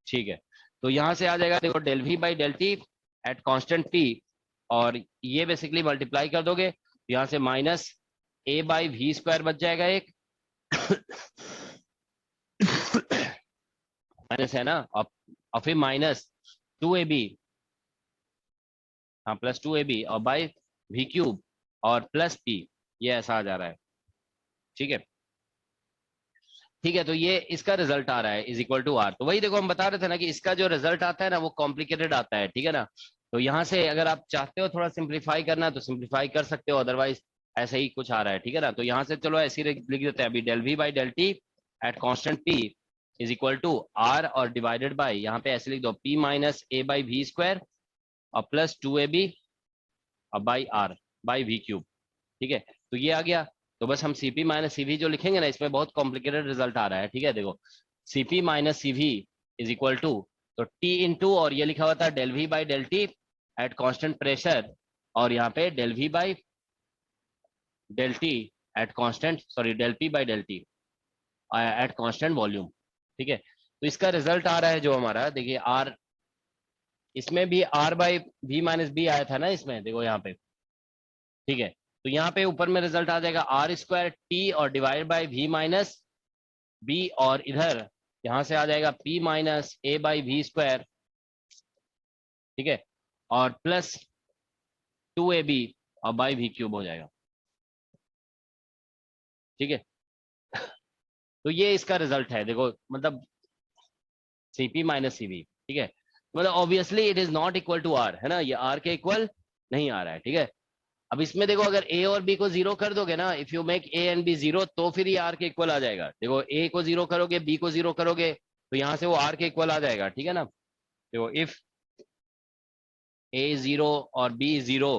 ठीक है। तो यहाँ से आ जाएगा देखो del V by del T at constant P, और ये बेसिकली मल्टीप्लाई कर दोगे, यहाँ से minus A by V square बच जाएगा एक माइनस है ना, और फिर माइनस 2ab, हाँ प्लस 2ab और बाई वी क्यूब और प्लस p, ये ऐसा आ जा रहा है, ठीक है। ठीक है, तो ये इसका रिजल्ट आ रहा है इज इक्वल टू आर। तो वही देखो हम बता रहे थे ना कि इसका जो रिजल्ट आता है ना वो कॉम्प्लिकेटेड आता है, ठीक है ना। तो यहाँ से अगर आप चाहते हो थोड़ा सिंप्लीफाई करना तो सिंप्लीफाई कर सकते हो, अदरवाइज ऐसे ही कुछ आ रहा है, ठीक है ना। तो यहाँ से चलो ऐसे ही लिख देते हैं अभी, del V by del T at constant P is equal to R, और डिवाइडेड बाई यहाँ पे ऐसे लिख दो p minus A by V square और प्लस 2ab और by R by V cube, ठीक है। तो ये आ गया, तो बस हम cp माइनस cv जो लिखेंगे ना, इसमें बहुत कॉम्प्लिकेटेड रिजल्ट आ रहा है, ठीक है। देखो cp minus cv is equal to, तो t इंटू और ये लिखा हुआ था del V by del T at constant pressure और यहाँ पे del V by del T at constant, sorry del P by del T at constant volume. ठीक है, तो इसका रिजल्ट आ रहा है जो हमारा, देखिए आर, इसमें भी R by V minus B आया था ना इसमें, देखो यहाँ पे। ठीक है, तो यहाँ पे ऊपर में रिजल्ट आ जाएगा आर स्क्वायर टी और divide by V minus B, और इधर यहां से आ जाएगा P minus A by V square. ठीक है, और प्लस 2ab और बाई वी क्यूब हो जाएगा। ठीक है, तो ये इसका रिजल्ट है, देखो मतलब सीपी माइनस सीवी। ठीक है, मतलब obviously it is not equal to R, है ना, ये आर के इक्वल नहीं आ रहा है। ठीक है, अब इसमें देखो अगर ए और बी को 0 कर दोगे ना, if you make A and B 0, तो फिर ये आर के इक्वल आ जाएगा। देखो ए को 0 करोगे, बी को 0 करोगे, तो यहाँ से वो आर के इक्वल आ जाएगा। ठीक है ना, देखो इफ ए 0 और बी 0,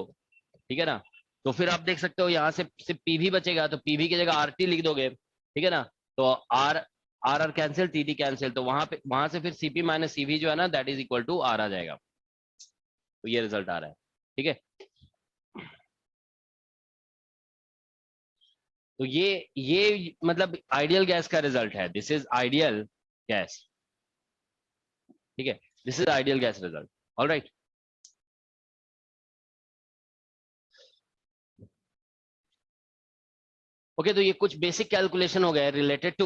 ठीक है ना, तो फिर आप देख सकते हो यहाँ से सिर्फ पी भी बचेगा, तो पी भी की जगह आर टी लिख दोगे। ठीक है ना, तो R R R cancel, T T cancel, तो वहां से फिर सीपी माइनस सीवी जो है ना, that is equal to R आ जाएगा। तो ये रिजल्ट आ रहा है। ठीक है, तो ये मतलब आइडियल गैस का रिजल्ट है, दिस इज आइडियल गैस। ठीक है, this is ideal gas result. Alright, okay, तो ये कुछ बेसिक कैलकुलेशन हो गया रिलेटेड टू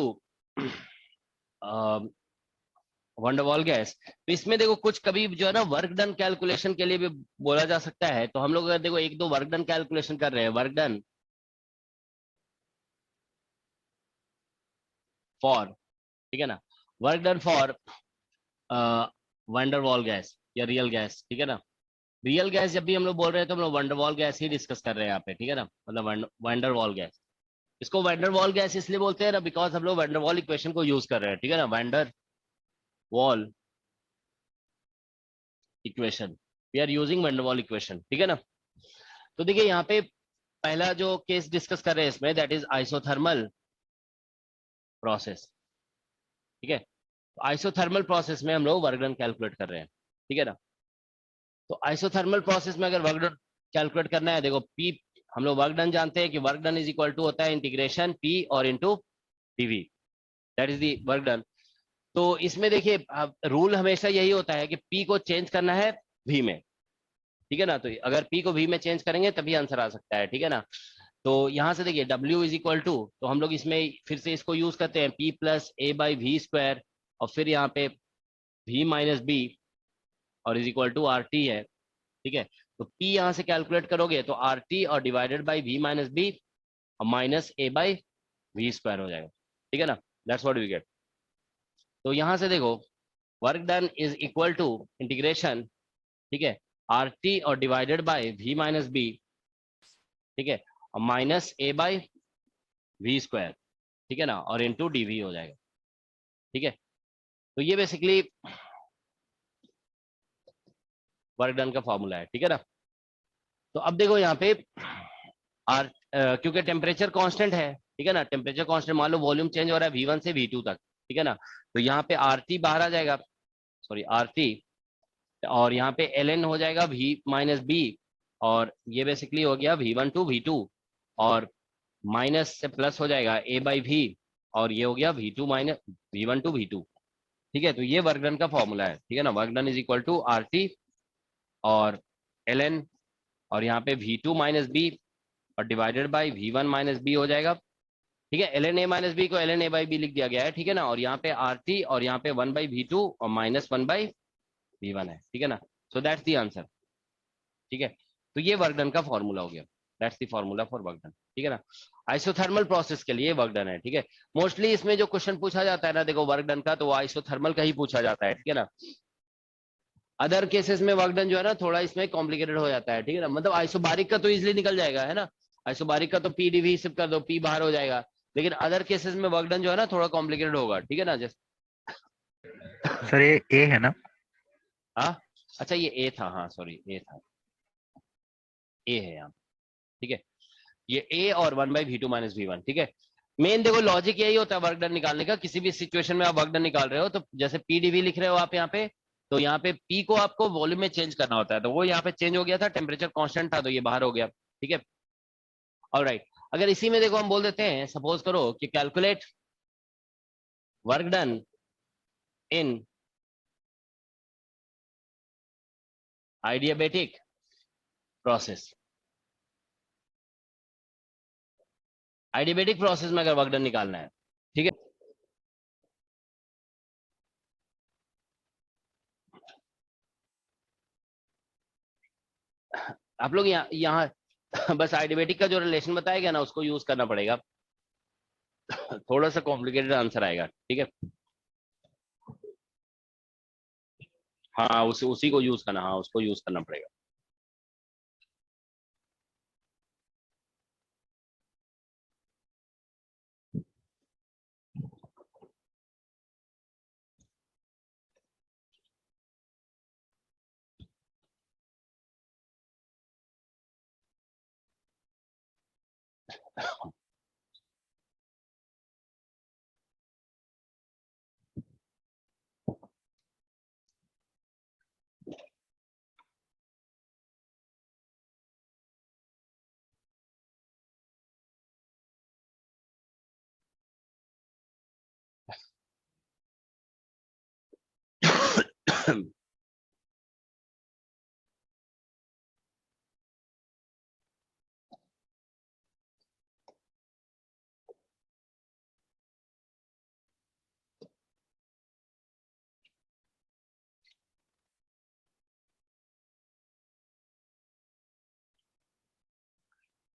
वैन डर वाल गैस। तो इसमें देखो कुछ कभी जो है ना वर्क डन कैलकुलेशन के लिए भी बोला जा सकता है। तो हम लोग अगर देखो एक दो वर्क डन कैलकुलेशन कर रहे हैं, वर्क डन फॉर, ठीक है ना, work done for van der वाल गैस या रियल गैस। ठीक है ना, रियल गैस जब भी हम लोग बोल रहे हैं तो हम लोग वैन डर वाल गैस ही डिस्कस कर रहे हैं यहाँ पे। ठीक है ना, मतलब वैन डर वाल गैस, इसको वैन डर वाल गैस इसलिए बोलते हैं ना बिकॉज हम लोग वैन डर वाल इक्वेशन को यूज कर रहे हैं। ठीक है ना, van der Waals equation, we are using van der Waals equation. ठीक है ना, तो देखिए यहाँ पे पहला जो केस डिस्कस कर रहे हैं इसमें, दैट इज आइसोथर्मल प्रोसेस। ठीक है, आइसोथर्मल प्रोसेस में हम लोग वर्क डन कैलकुलेट कर रहे हैं। ठीक है ना, तो आइसोथर्मल प्रोसेस में अगर वर्क डन कैलकुलेट करना है, देखो पी, हम लोग वर्क डन जानते हैं कि work done is equal to होता है इंटीग्रेशन पी और into DV, that is the work done. तो इसमें देखिए रूल हमेशा यही होता है कि पी को चेंज करना है वी में। ठीक है ना, तो अगर पी को वी में चेंज करेंगे तभी आंसर आ सकता है। ठीक है ना, तो यहां से देखिए W इज इक्वल टू, तो हम लोग इसमें फिर से इसको यूज करते हैं P plus A by V square, और फिर यहाँ पे V माइनस बी और is equal to R T है। ठीक है, तो P यहाँ से कैलकुलेट करोगे तो आर टी और divided by V minus B और minus A by V square हो जाएगा। ठीक है ना, दैट्स व्हाट वी गेट। तो यहां से देखो work done is equal to integration, ठीक है, आर टी और divided by V minus B, ठीक है, और minus A by V square. ठीक है ना, और इनटू डीवी हो जाएगा। ठीक है, तो ये बेसिकली वर्क डन का फॉर्मूला है। ठीक है ना, तो अब देखो यहाँ पे आर, क्योंकि टेम्परेचर कांस्टेंट है, ठीक है ना, टेम्परेचर कांस्टेंट, मान लो वॉल्यूम चेंज हो रहा है V1 से V2 तक। ठीक है ना, तो यहाँ पे आर टी बाहर आ जाएगा, सॉरी आर टी, और यहाँ पे ln हो जाएगा V माइनस बी, और ये बेसिकली हो गया V1 टू V2, और माइनस से प्लस हो जाएगा a बाई वी, और ये हो गया V2 minus V1 to V2। ठीक है, तो ये वर्क डन का फॉर्मूला है। ठीक है ना, work done is equal to R T और ln, और यहाँ पे V2 माइनस बी और divided by V1 minus B हो जाएगा। ठीक है, ln a माइनस बी को ln a बाई बी लिख दिया गया है। ठीक है ना, और यहाँ पे आर टी और यहाँ पे 1 बाई V2 और माइनस 1 बाई V1 है। ठीक है ना, सो दैट्स द आंसर। ठीक है, तो ये वर्क डन का फॉर्मूला हो गया, that's the formula for work done. ठीक है ना, आइसोथर्मल प्रोसेस के लिए वर्क डन है। ठीक है, मोस्टली इसमें जो क्वेश्चन पूछा जाता है ना, देखो वर्क डन का, तो वो आइसोथर्मल का ही पूछा जाता है। ठीक है ना, अदर केसेस में वर्क डन जो है ना थोड़ा इसमें कॉम्प्लिकेटेड हो जाता है। ठीक है ना, मतलब आइसोबारिक का तो इजिली निकल जाएगा, है ना, आइसोबारिक का तो पी डीवी सिर्फ कर दो, पी बाहर हो जाएगा, लेकिन अदर केसेस में वर्क डन जो है ना थोड़ा कॉम्प्लिकेटेड होगा। ठीक है ना, जैसे सर ये ए है ना? हाँ, अच्छा ये ए था, हाँ सॉरी ए था, ए है यहाँ। ठीक है, ये ए और 1 बाई V2 माइनस V1। ठीक है, मेन देखो लॉजिक यही होता है वर्क डन निकालने का। किसी भी सिचुएशन में आप वर्क डन निकाल रहे हो तो जैसे पी डीवी लिख रहे हो आप यहाँ पे, तो यहाँ पे P को आपको वॉल्यूम में चेंज करना होता है, तो वो यहाँ पे चेंज हो गया था, टेम्परेचर कांस्टेंट था तो ये बाहर हो गया, ठीक है। ऑलराइट, अगर इसी में देखो हम बोल देते हैं, सपोज करो कि calculate work done in adiabatic process. Adiabatic process में अगर वर्क डन निकालना है, ठीक है, आप लोग यहाँ बस आइडियाबेटिक का जो रिलेशन बताया गया ना उसको यूज करना पड़ेगा, थोड़ा सा कॉम्प्लिकेटेड आंसर आएगा, ठीक है। हाँ उसी को यूज करना, हाँ उसको यूज करना पड़ेगा।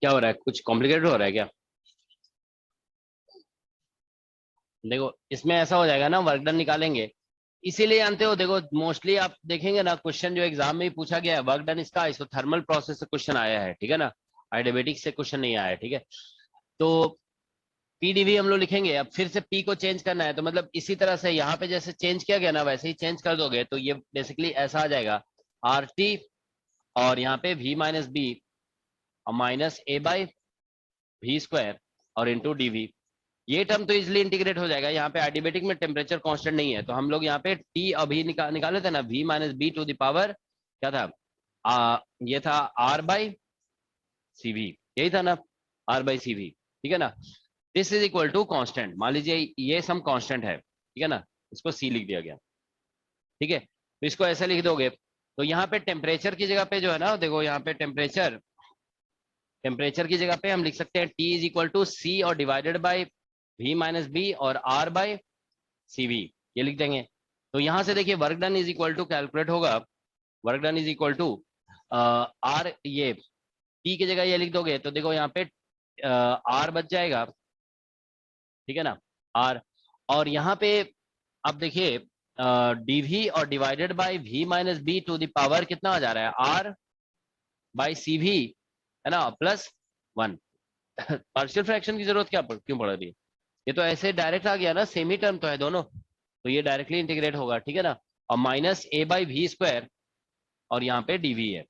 क्या हो रहा है, कुछ कॉम्प्लिकेटेड हो रहा है क्या? देखो इसमें ऐसा हो जाएगा ना, वर्क डन निकालेंगे, इसीलिए जानते हो, देखो मोस्टली आप देखेंगे ना क्वेश्चन जो एग्जाम में ही पूछा गया है, वर्क डन इसका आइसोथर्मल प्रोसेस से क्वेश्चन आया है, ठीक है ना, आइडियाबेटिक से क्वेश्चन नहीं आया है, ठीक है। तो पीडीवी हम लोग लिखेंगे, अब फिर से पी को चेंज करना है, तो मतलब इसी तरह से यहाँ पे जैसे चेंज किया गया ना वैसे ही चेंज कर दोगे, तो ये बेसिकली ऐसा आ जाएगा आर टी और यहाँ पे वी माइनस बी और minus A by V square और इंटू डीवी। ये टर्म तो इजिली इंटीग्रेट हो जाएगा, यहाँ पे आइडियाबेटिक में टेम्परेचर कांस्टेंट नहीं है, तो हम लोग यहाँ पे टी अभी निकाले थे ना, v minus B to the power क्या था, ये था r बाई सी वी, यही था ना, r बाई सी वी, ठीक है ना। This is equal to constant, मान लीजिए ये सम कांस्टेंट है, ठीक है ना, इसको c लिख दिया गया, ठीक है। तो इसको ऐसे लिख दोगे, तो यहाँ पे टेम्परेचर की जगह पे जो है ना, देखो यहाँ पे टेम्परेचर की जगह पे हम लिख सकते हैं T is equal to C और divided by v minus B और r बाई सी वी, ये लिख देंगे। तो यहाँ से देखिए work done is equal to calculate होगा, work done is equal to r, ये T की जगह ये लिख दोगे तो देखो यहाँ पे r बच जाएगा, ठीक है ना, r, और यहाँ पे अब देखिए dv और divided by v minus B to the power कितना आ जा रहा है, r बाई सी वी, है ना, प्लस 1। पार्शियल फ्रैक्शन की जरूरत क्यों पड़ रही है, ये तो ऐसे डायरेक्ट आ गया ना, सेम ही टर्म तो है दोनों, तो ये डायरेक्टली इंटीग्रेट होगा, ठीक है ना, और minus A by V square और यहाँ पे डीवी है,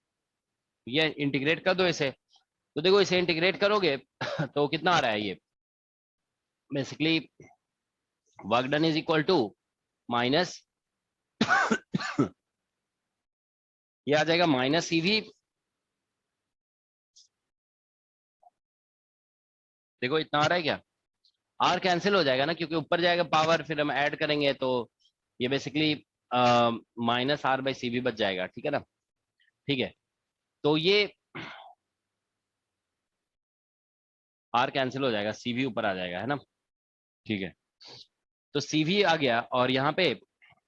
ये इंटीग्रेट कर दो इसे, तो देखो इसे इंटीग्रेट करोगे तो कितना आ रहा है, ये basically work done is equal to minus ये आ जाएगा माइनस सीवी, देखो इतना आ रहा है क्या, आर कैंसिल हो जाएगा ना क्योंकि ऊपर जाएगा पावर, फिर हम ऐड करेंगे तो ये basically minus are by C भी बच जाएगा, ठीक है ना, ठीक है। तो ये आर कैंसिल हो जाएगा, सी भी ऊपर आ जाएगा, है ना, ठीक है। तो सी भी आ गया और यहाँ पे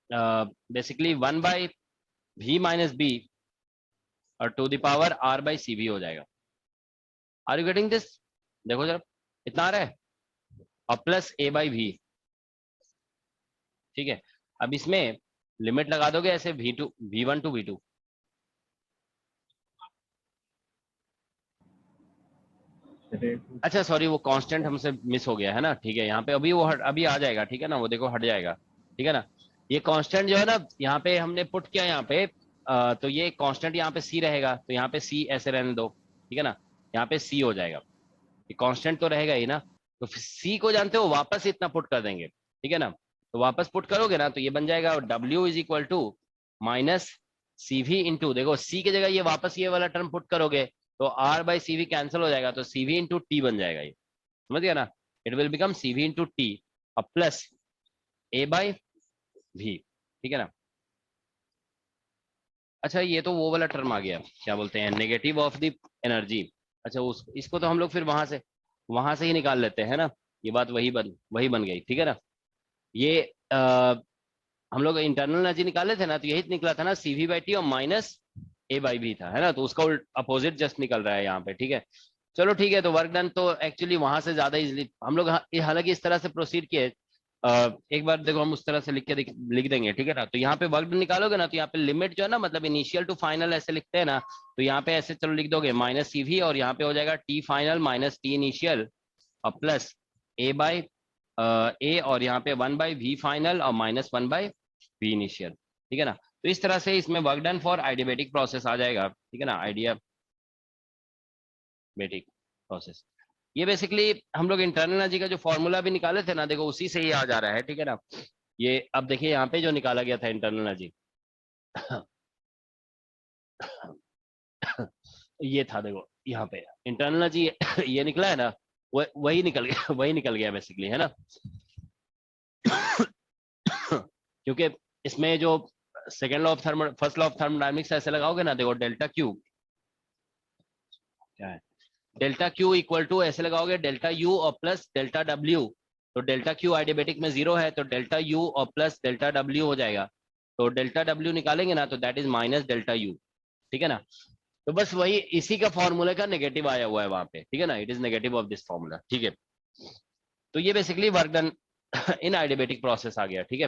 basically 1 by V minus B और to the power R by C भी हो जाएगा। Are you getting this? देखो जरा इतना आ रहा है, और प्लस ए बाई वी, ठीक है। अब इसमें लिमिट लगा दोगे ऐसे V1 टू V2, अच्छा सॉरी वो कांस्टेंट हमसे मिस हो गया है ना, ठीक है, यहाँ पे अभी वो अभी आ जाएगा, ठीक है ना, वो देखो हट जाएगा, ठीक है ना। ये कांस्टेंट जो है ना यहाँ पे हमने पुट किया यहाँ पे, तो ये कांस्टेंट यहाँ पे सी रहेगा, तो यहाँ पे सी ऐसे रहने दो, ठीक है ना, यहाँ पे सी हो जाएगा, ये कांस्टेंट तो रहेगा ही ना, तो सी को जानते हो वापस इतना पुट कर देंगे, ठीक है ना, तो वापस पुट करोगे ना तो ये बन जाएगा W is equal to minus CV into, देखो C की जगह ये वापस ये वाला टर्म पुट करोगे तो R बाई CV कैंसिल हो जाएगा, तो CV इंटू T बन जाएगा, ये समझ गया ना, it will become CV into T और प्लस A बाई V, ठीक है ना। अच्छा ये तो वो वाला टर्म आ गया, क्या बोलते हैं, नेगेटिव ऑफ द एनर्जी। अच्छा इसको तो हम लोग फिर वहां से ही निकाल लेते हैं ना, ये बात वही बन गई, ठीक है ना। ये हम लोग इंटरनल एनर्जी निकाले थे ना, तो यही निकला था ना, CV बाई टी और माइनस A बाई बी था, है ना, तो उसका अपोजिट जस्ट निकल रहा है यहाँ पे, ठीक है। चलो ठीक है, तो वर्क डन तो एक्चुअली वहां से ज्यादा इजिली हम लोग हालांकि इस तरह से प्रोसीड किए। एक बार देखो हम उस तरह से लिख देंगे, ठीक है ना। तो यहाँ पे वर्क डन निकालोगे ना, तो यहाँ पे लिमिट जो है ना, मतलब इनिशियल टू फाइनल ऐसे लिखते हैं ना, तो यहाँ पे ऐसे चलो लिख दोगे माइनस CV और यहाँ पे हो जाएगा T final minus T initial और प्लस A बाई A और यहाँ पे 1 बाई V फाइनल और माइनस 1 बाई V इनिशियल, ठीक है ना। तो इस तरह से इसमें वर्क डन फॉर आइडियाबेटिक प्रोसेस आ जाएगा, ठीक है ना, आइडियाबेटिक प्रोसेस। ये बेसिकली हम लोग इंटरनल एनर्जी का जो फॉर्मूला भी निकाले थे ना, देखो उसी से ही आ जा रहा है, ठीक है ना। ये अब देखिए यहाँ पे जो निकाला गया था इंटरनल एनर्जी ये था, देखो यहाँ पे इंटरनल एनर्जी ये निकला है ना, वही निकल गया बेसिकली, है ना। क्योंकि इसमें जो second law of first law of thermodynamics ऐसे लगाओगे ना, देखो डेल्टा क्यू क्या है, डेल्टा क्यू इक्वल टू ऐसे लगाओगे डेल्टा यू और प्लस डेल्टा डब्ल्यू, तो डेल्टा क्यू आइडियाबेटिक में 0 है, तो डेल्टा यू और प्लस डेल्टा डब्ल्यू हो जाएगा, तो डेल्टा डब्ल्यू निकालेंगे ना, तो that is minus delta U, ठीक है ना। तो बस वही इसी का फॉर्मूले का नेगेटिव आया हुआ है वहां पे, ठीक है ना, it is negative of this formula, ठीक है। तो ये basically work done in adiabatic process आ गया, ठीक है।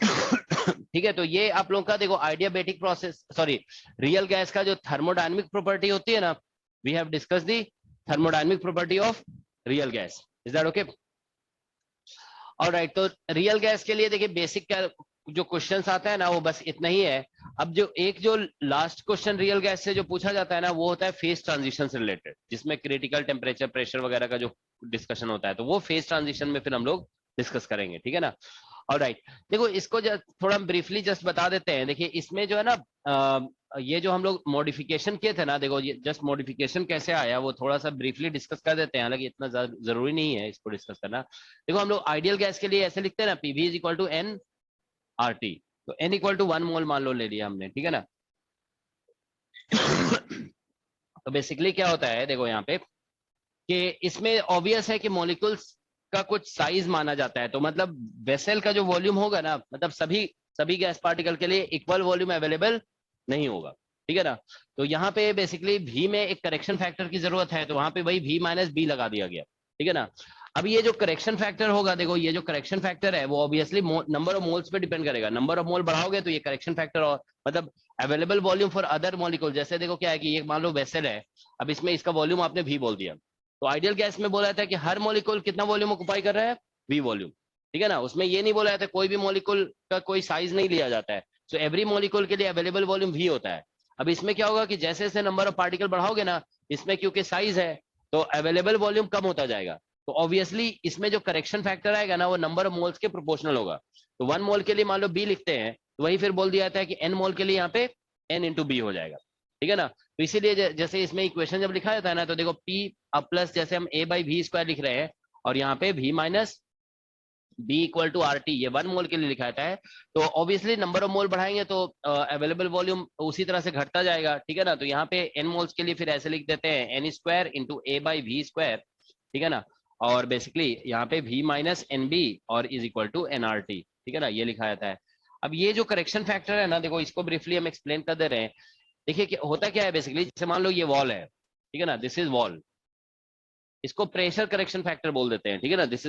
ठीक है, तो ये आप लोगों का देखो adiabatic process, sorry real gas का जो थर्मोडायनामिक प्रॉपर्टी होती है ना, we have discuss the thermodynamic property of real gas, is that okay. Alright, तो रियल गैस के लिए देखिए बेसिक जो क्वेश्चंस आता है ना, वो बस इतना ही है। अब जो लास्ट क्वेश्चन रियल गैस से जो पूछा जाता है ना, वो होता है फेज ट्रांजिशन से रिलेटेड, जिसमें क्रिटिकल टेम्परेचर प्रेशर वगैरह का जो डिस्कशन होता है, तो वो फेज ट्रांजिशन में फिर हम लोग डिस्कस करेंगे, ठीक है ना। ऑलराइट, देखो इसको थोड़ा ब्रीफली जस्ट बता देते हैं। देखिए इसमें जो है ना, ये जो हम लोग मॉडिफिकेशन किए थे ना, देखो ये जस्ट मॉडिफिकेशन कैसे आया वो थोड़ा सा ब्रीफली डिस्कस कर देते हैं, हालांकि इतना जरूरी नहीं है इसको डिस्कस करना। देखो हम लोग आइडियल गैस के लिए ऐसे लिखते हैं ना, PV is equal to N RT, तो N इक्वल टू 1 मोल मान लो ले लिया हमने, ठीक है ना। तो बेसिकली क्या होता है, देखो यहाँ पे कि इसमें ऑब्वियस है कि मॉलिक्यूल्स का कुछ साइज माना जाता है, तो मतलब वेसल का जो वॉल्यूम होगा ना, मतलब सभी गैस पार्टिकल के लिए इक्वल वॉल्यूम अवेलेबल नहीं होगा, ठीक है ना। तो यहाँ पे बेसिकली V में एक करेक्शन फैक्टर की जरूरत है, तो वहां पे वही V माइनस B लगा दिया गया, ठीक है ना। अब ये जो करेक्शन फैक्टर होगा, देखो ये जो करेक्शन फैक्टर है वो ऑब्वियसली नंबर ऑफ मोल्स पे डिपेंड करेगा। नंबर ऑफ मोल बढ़ाओगे तो ये करेक्शन फैक्टर और मतलब available volume for other molecule, जैसे देखो क्या है कि ये मान लो वेसल है, अब इसमें इसका वॉल्यूम आपने V बोल दिया, तो आइडियल गैस में बोला था कि हर मॉलिक्यूल कितना वॉल्यूम ऑक्युपाई कर रहा है, V वॉल्यूम, ठीक है ना। उसमें ये नहीं बोला था कोई भी मॉलिक्यूल का कोई साइज नहीं लिया जाता है, सो एवरी मॉलिक्यूल के लिए अवेलेबल वॉल्यूम V होता है। अब इसमें क्या होगा कि जैसे जैसे नंबर ऑफ पार्टिकल बढ़ाओगे ना, इसमें क्योंकि साइज है तो अवेलेबल वॉल्यूम कम होता जाएगा, तो ऑब्वियसली इसमें जो करेक्शन फैक्टर आएगा ना, वो नंबर ऑफ मोल्स के प्रोपोर्शनल होगा। तो 1 मोल के लिए मान लो B लिखते हैं, तो वही फिर बोल दिया जाता है कि N मोल के लिए यहाँ पे N इंटू B हो जाएगा, ठीक है ना। तो इसीलिए जैसे इसमें इक्वेशन जब लिखा जाता है ना, तो देखो P अब प्लस जैसे हम A बाई V स्क्वायर लिख रहे हैं, और यहाँ पे V minus B equal to RT, ये 1 मोल के लिए लिखा जाता है। तो ऑब्वियसली नंबर ऑफ मोल बढ़ाएंगे तो अवेलेबल वॉल्यूम उसी तरह से घटता जाएगा, ठीक है ना। तो यहाँ पे N मोल्स के लिए फिर ऐसे लिख देते हैं N square into A by V square, ठीक है ना। और बेसिकली यहाँ पे V माइनस NB और इज इक्वल टू NRT, ठीक है ना, ये लिखा जाता है। अब ये जो करेक्शन फैक्टर है ना, देखो इसको ब्रीफली हम एक्सप्लेन कर दे रहे हैं। देखिए होता क्या है बेसिकली, जैसे मान लो ये वॉल है, ठीक है ना, दिस इज वॉल, इसको प्रेशर करेक्शन फैक्टर बोल देते हैं, ठीक है ना, this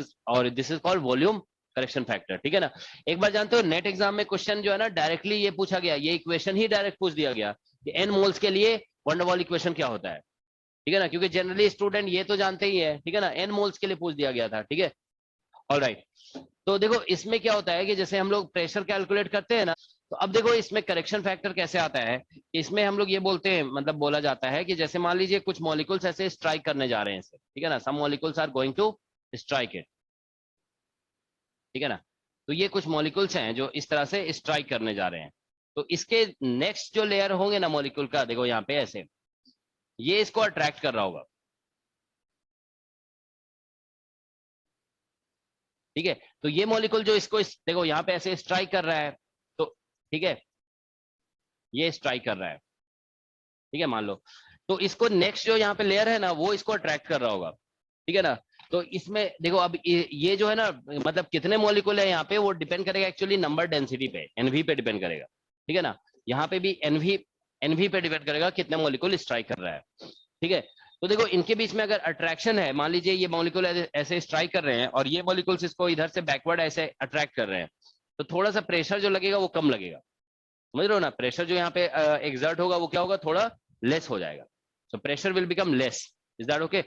is called volume correction factor, ठीक है ना। एक बार जानते हो नेट एग्जाम में क्वेश्चन जो है ना, डायरेक्टली ये पूछा गया, ये इक्वेशन ही डायरेक्ट पूछ दिया गया कि N मोल्स के लिए वन डर वाल इक्वेशन क्या होता है, ठीक है ना, क्योंकि जनरली स्टूडेंट ये तो जानते ही है, ठीक है ना, N मोल्स के लिए पूछ दिया गया था, ठीक है। ऑलराइट, तो देखो इसमें क्या होता है कि जैसे हम लोग प्रेशर कैलकुलेट करते हैं ना, तो अब देखो इसमें करेक्शन फैक्टर कैसे आता है। इसमें हम लोग ये बोलते हैं, मतलब बोला जाता है कि जैसे मान लीजिए कुछ मॉलिक्यूल्स ऐसे स्ट्राइक करने जा रहे हैं, ठीक है ना, some molecules are going to strike it, ठीक है ना। तो ये कुछ मॉलिक्यूल्स हैं जो इस तरह से स्ट्राइक करने जा रहे हैं। तो इसके नेक्स्ट जो लेयर होंगे ना मॉलिक्यूल का, देखो यहाँ पे ऐसे, ये इसको अट्रैक्ट कर रहा होगा, ठीक है। तो ये मॉलिक्यूल जो इसको देखो यहाँ पे ऐसे स्ट्राइक कर रहा है, तो ठीक है, ये स्ट्राइक कर रहा है, ठीक है, मान लो। तो इसको नेक्स्ट जो यहाँ पे लेयर है ना, वो इसको अट्रैक्ट कर रहा होगा, ठीक है ना। तो इसमें देखो अब ये जो है ना, मतलब कितने मॉलिक्यूल है यहाँ पे, वो डिपेंड करेगा एक्चुअली नंबर डेंसिटी पे, एनवी पे डिपेंड करेगा, ठीक है ना। यहाँ पे भी एनवी पे डिपेंड करेगा कितने मॉलिक्यूल स्ट्राइक कर रहा है, ठीक है। तो देखो इनके बीच में अगर अट्रैक्शन है, मान लीजिए ये मॉलिक्यूल ऐसे स्ट्राइक कर रहे हैं और ये मॉलिक्यूल्स इसको इधर से बैकवर्ड ऐसे अट्रैक्ट कर रहे हैं, तो थोड़ा सा प्रेशर जो लगेगा वो कम लगेगा, समझ रहे हो ना। प्रेशर जो यहाँ पे एक्सर्ट होगा वो क्या होगा, थोड़ा लेस हो जाएगा। So pressure will become less, is that okay.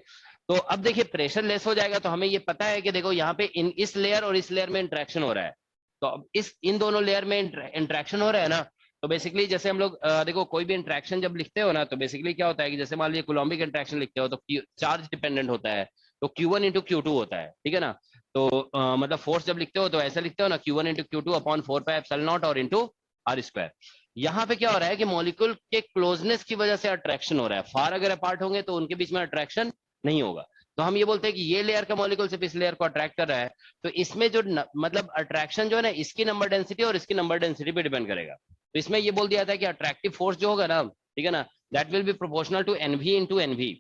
तो अब देखिए प्रेशर लेस हो जाएगा, तो हमें ये पता है कि देखो यहाँ पे इस लेयर और इस लेयर में इंटरेक्शन हो रहा है। तो अब इन दोनों लेयर में इंटरेक्शन हो रहा है ना, तो बेसिकली जैसे हम लोग देखो कोई भी इंटरेक्शन जब लिखते हो ना, तो बेसिकली क्या होता है कि जैसे मान लीजिए कोलम्बिक इंटरेक्शन लिखते हो तो चार्ज डिपेंडेंट होता है, तो Q1 इंटू Q2 होता है, ठीक है ना। तो मतलब फोर्स जब लिखते हो तो ऐसा लिखते हो ना, Q1 into Q2 upon 4 pi epsilon not और इंटू R स्क्वायर। यहाँ पे क्या हो रहा है कि मॉलिक्यूल के क्लोजनेस की वजह से अट्रैक्शन हो रहा है। फार अगर अपार्ट होंगे तो उनके बीच में अट्रैक्शन नहीं होगा। तो हम ये बोलते हैं कि ये लेयर का मॉलिक्यूल सिर्फ इस लेयर को अट्रैक्ट कर रहा है, तो इसमें जो मतलब अट्रैक्शन जो है ना, इसकी नंबर डेंसिटी और इसकी नंबर डेंसिटी पे डिपेंड करेगा। तो इसमें ये बोल दिया था कि अट्रैक्टिव फोर्स जो होगा ना, ठीक है ना, that will be proportional to NV into NV,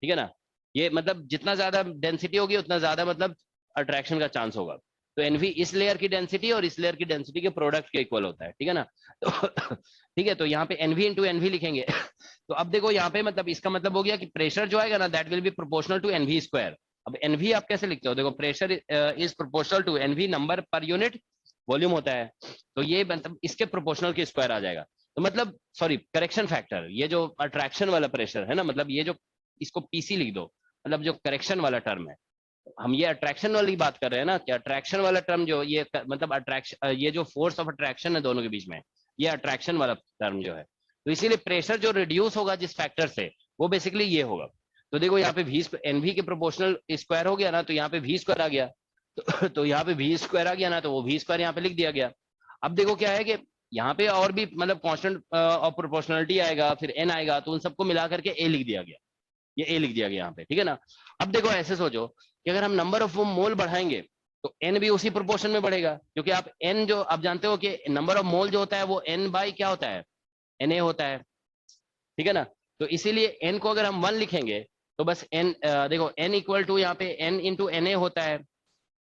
ठीक है ना। ये मतलब जितना ज्यादा डेंसिटी होगी उतना ज्यादा मतलब अट्रैक्शन का चांस होगा। तो एनवी इस लेयर की डेंसिटी और इस लेयर की डेंसिटी के प्रोडक्ट के इक्वल होता है, ठीक है ना। तो ठीक है, तो यहाँ पे एनवी इंटू एनवी लिखेंगे। तो अब देखो यहाँ पे मतलब इसका मतलब हो गया कि प्रेशर जो आएगा ना, that will be proportional to NV square. अब एनवी आप कैसे लिखते हो, देखो pressure is proportional to NV, number per unit volume होता है, तो ये मतलब इसके प्रोपोर्शनल के स्क्वायर आ जाएगा। तो मतलब सॉरी, करेक्शन फैक्टर, ये जो अट्रैक्शन वाला प्रेशर है ना, मतलब ये जो इसको पीसी लिख दो, मतलब जो करेक्शन वाला टर्म है, हम ये अट्रैक्शन वाली बात कर रहे हैं ना, कि अट्रैक्शन वाला टर्म जो ये मतलब अट्रैक्शन, ये जो फोर्स ऑफ अट्रैक्शन है दोनों के बीच में, ये अट्रैक्शन वाला टर्म जो है, तो इसीलिए प्रेशर जो रिड्यूस होगा जिस फैक्टर से, वो बेसिकली ये होगा। तो देखो यहाँ पे वी एनवी के प्रोपोर्शनल स्क्वायर हो गया ना, तो यहाँ पे वी स्क्वायर आ गया, तो यहाँ पे वी स्क्वायर आ गया ना, तो वो वी स्क्वायर यहाँ पे लिख दिया गया। अब देखो क्या है कि यहाँ पे और भी मतलब कांस्टेंट ऑफ प्रोपोर्शनलिटी आएगा, फिर एन आएगा, तो उन सबको मिला करके ए लिख दिया गया, ये ए लिख दिया गया यहाँ पे, ठीक है ना। अब देखो ऐसे सोचो कि अगर हम नंबर ऑफ मोल बढ़ाएंगे तो एन भी उसी प्रोपोर्शन में बढ़ेगा, क्योंकि आप एन जो आप जानते हो कि नंबर ऑफ मोल जो होता है वो एन बाई क्या होता है, एन ए होता है, ठीक है ना। तो इसीलिए एन को अगर हम 1 लिखेंगे तो बस एन देखो एन इक्वल टू यहाँ पे एन इंटू एन ए होता है,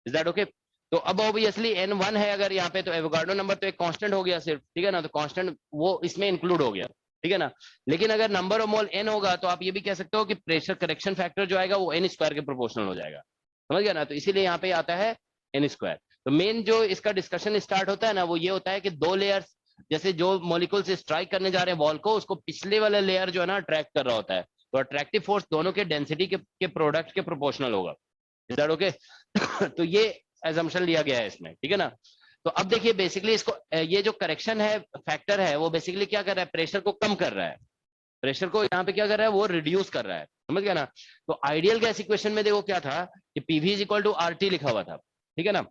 इज दैट ओके। तो अब ऑब्वियसली एन 1 है अगर यहाँ पे, तो एवोगाड्रो नंबर तो एक कांस्टेंट हो गया सिर्फ, ठीक है ना, तो कांस्टेंट वो इसमें इंक्लूड हो गया, ठीक है ना। लेकिन अगर नंबर ऑफ मोल एन होगा तो आप ये भी कह सकते हो कि प्रेशर करेक्शन फैक्टर जो आएगा वो एन स्क्वायर के प्रोपोर्शनल हो जाएगा, समझ गया ना। तो इसीलिए यहाँ पे आता है एन स्क्वायर। तो मेन जो इसका डिस्कशन स्टार्ट होता है ना, वो ये होता है कि दो लेयर्स, जैसे जो मॉलिक्यूल से स्ट्राइक करने जा रहे हैं वॉल को, उसको पिछले वाला लेयर जो है ना अट्रैक्ट कर रहा होता है, तो अट्रैक्टिव फोर्स दोनों के डेंसिटी के प्रोडक्ट के प्रोपोर्शनल होगा, इज दैट ओके। तो ये एजम्पशन लिया गया है इसमें, ठीक है ना। तो अब देखिए बेसिकली इसको ये जो करेक्शन है फैक्टर है वो बेसिकली क्या कर रहा है, प्रेशर को कम कर रहा है, प्रेशर को यहाँ पे क्या कर रहा है, वो रिड्यूस कर रहा है, समझ गया ना। तो आइडियल गैस इक्वेशन में देखो क्या था कि PV is equal to RT लिखा हुआ था, ठीक है ना।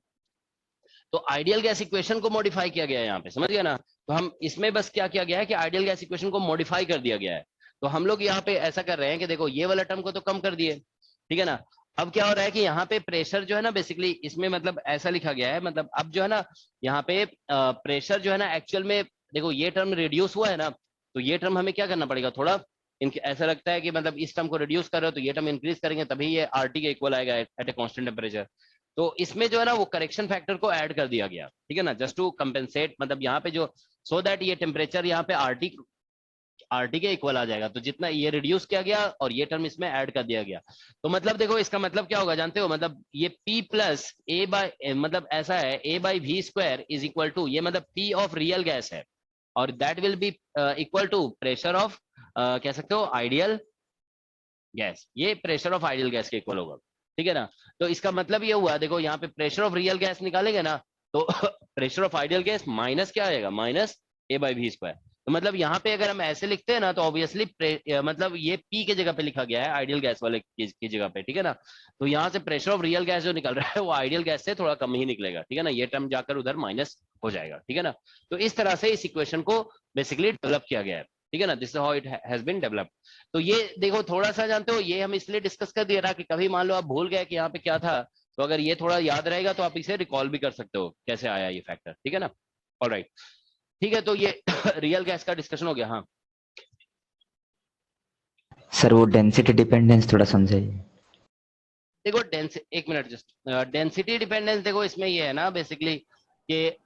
तो आइडियल गैस इक्वेशन को मॉडिफाई किया गया है यहाँ पे, समझ गया ना। तो हम इसमें बस क्या किया गया है कि आइडियल गैस इक्वेशन को मॉडिफाई कर दिया गया है। तो हम लोग यहाँ पे ऐसा कर रहे हैं कि देखो ये वाला टर्म को तो कम कर दिए, ठीक है ना। अब क्या हो रहा है कि यहाँ पे प्रेशर जो है ना, बेसिकली इसमें मतलब ऐसा लिखा गया है, मतलब अब जो है ना यहाँ पे प्रेशर जो है ना एक्चुअल में देखो ये टर्म रिड्यूस हुआ है ना, तो ये टर्म हमें क्या करना पड़ेगा, थोड़ा इनके ऐसा लगता है कि मतलब इस टर्म को रिड्यूस कर रहे हो तो ये टर्म इंक्रीज करेंगे तभी ये आरटी के इक्वल आएगा एट ए कांस्टेंट टेम्परेचर। तो इसमें जो है ना वो करेक्शन फैक्टर को ऐड कर दिया गया, ठीक है ना, जस्ट टू कंपेंसेट, मतलब यहाँ पे जो सो दैट ये टेम्परेचर यहाँ पे आरटी के इक्वल आ जाएगा। तो जितना ये रिड्यूस किया गया और ये टर्म इसमें ऐड कर दिया गया, तो मतलब देखो इसका मतलब क्या होगा जानते हो, मतलब ये P प्लस ए बाई, मतलब ऐसा है A by V square is equal to, ये मतलब P ऑफ रियल गैस है और that will be equal to pressure of कह सकते हो आइडियल गैस, ये प्रेशर ऑफ आइडियल गैस के इक्वल होगा, ठीक है ना। तो इसका मतलब ये हुआ, देखो यहाँ पे प्रेशर ऑफ रियल गैस निकालेंगे ना, तो pressure of ideal gas minus क्या आएगा, minus A by V square. तो मतलब यहाँ पे अगर हम ऐसे लिखते हैं ना तो ऑब्वियसली मतलब ये पी के जगह पे लिखा गया है आइडियल गैस वाले की जगह पे, ठीक है ना। तो यहाँ से प्रेशर ऑफ रियल गैस जो निकल रहा है वो आइडियल गैस से थोड़ा कम ही निकलेगा, ठीक है ना। ये टर्म जाकर उधर माइनस हो जाएगा, ठीक है ना। तो इस तरह से इस इक्वेशन को बेसिकली डेवलप किया गया है, ठीक है ना। This is how it has been developed. तो ये देखो थोड़ा सा जानते हो, ये हम इसलिए डिस्कस कर दिया था कि कभी मान लो आप भूल गए कि यहाँ पे क्या था, तो अगर ये थोड़ा याद रहेगा तो आप इसे रिकॉल भी कर सकते हो कैसे आया ये फैक्टर, ठीक है ना। ऑलराइट, ठीक है। तो ये रियल गैस का डिस्कशन हो गया। हाँ सर वो डेंसिटी डिपेंडेंस थोड़ा समझाइए। देखो एक मिनट जस्ट, डेंसिटी डिपेंडेंस देखो इसमें ये है ना बेसिकली कि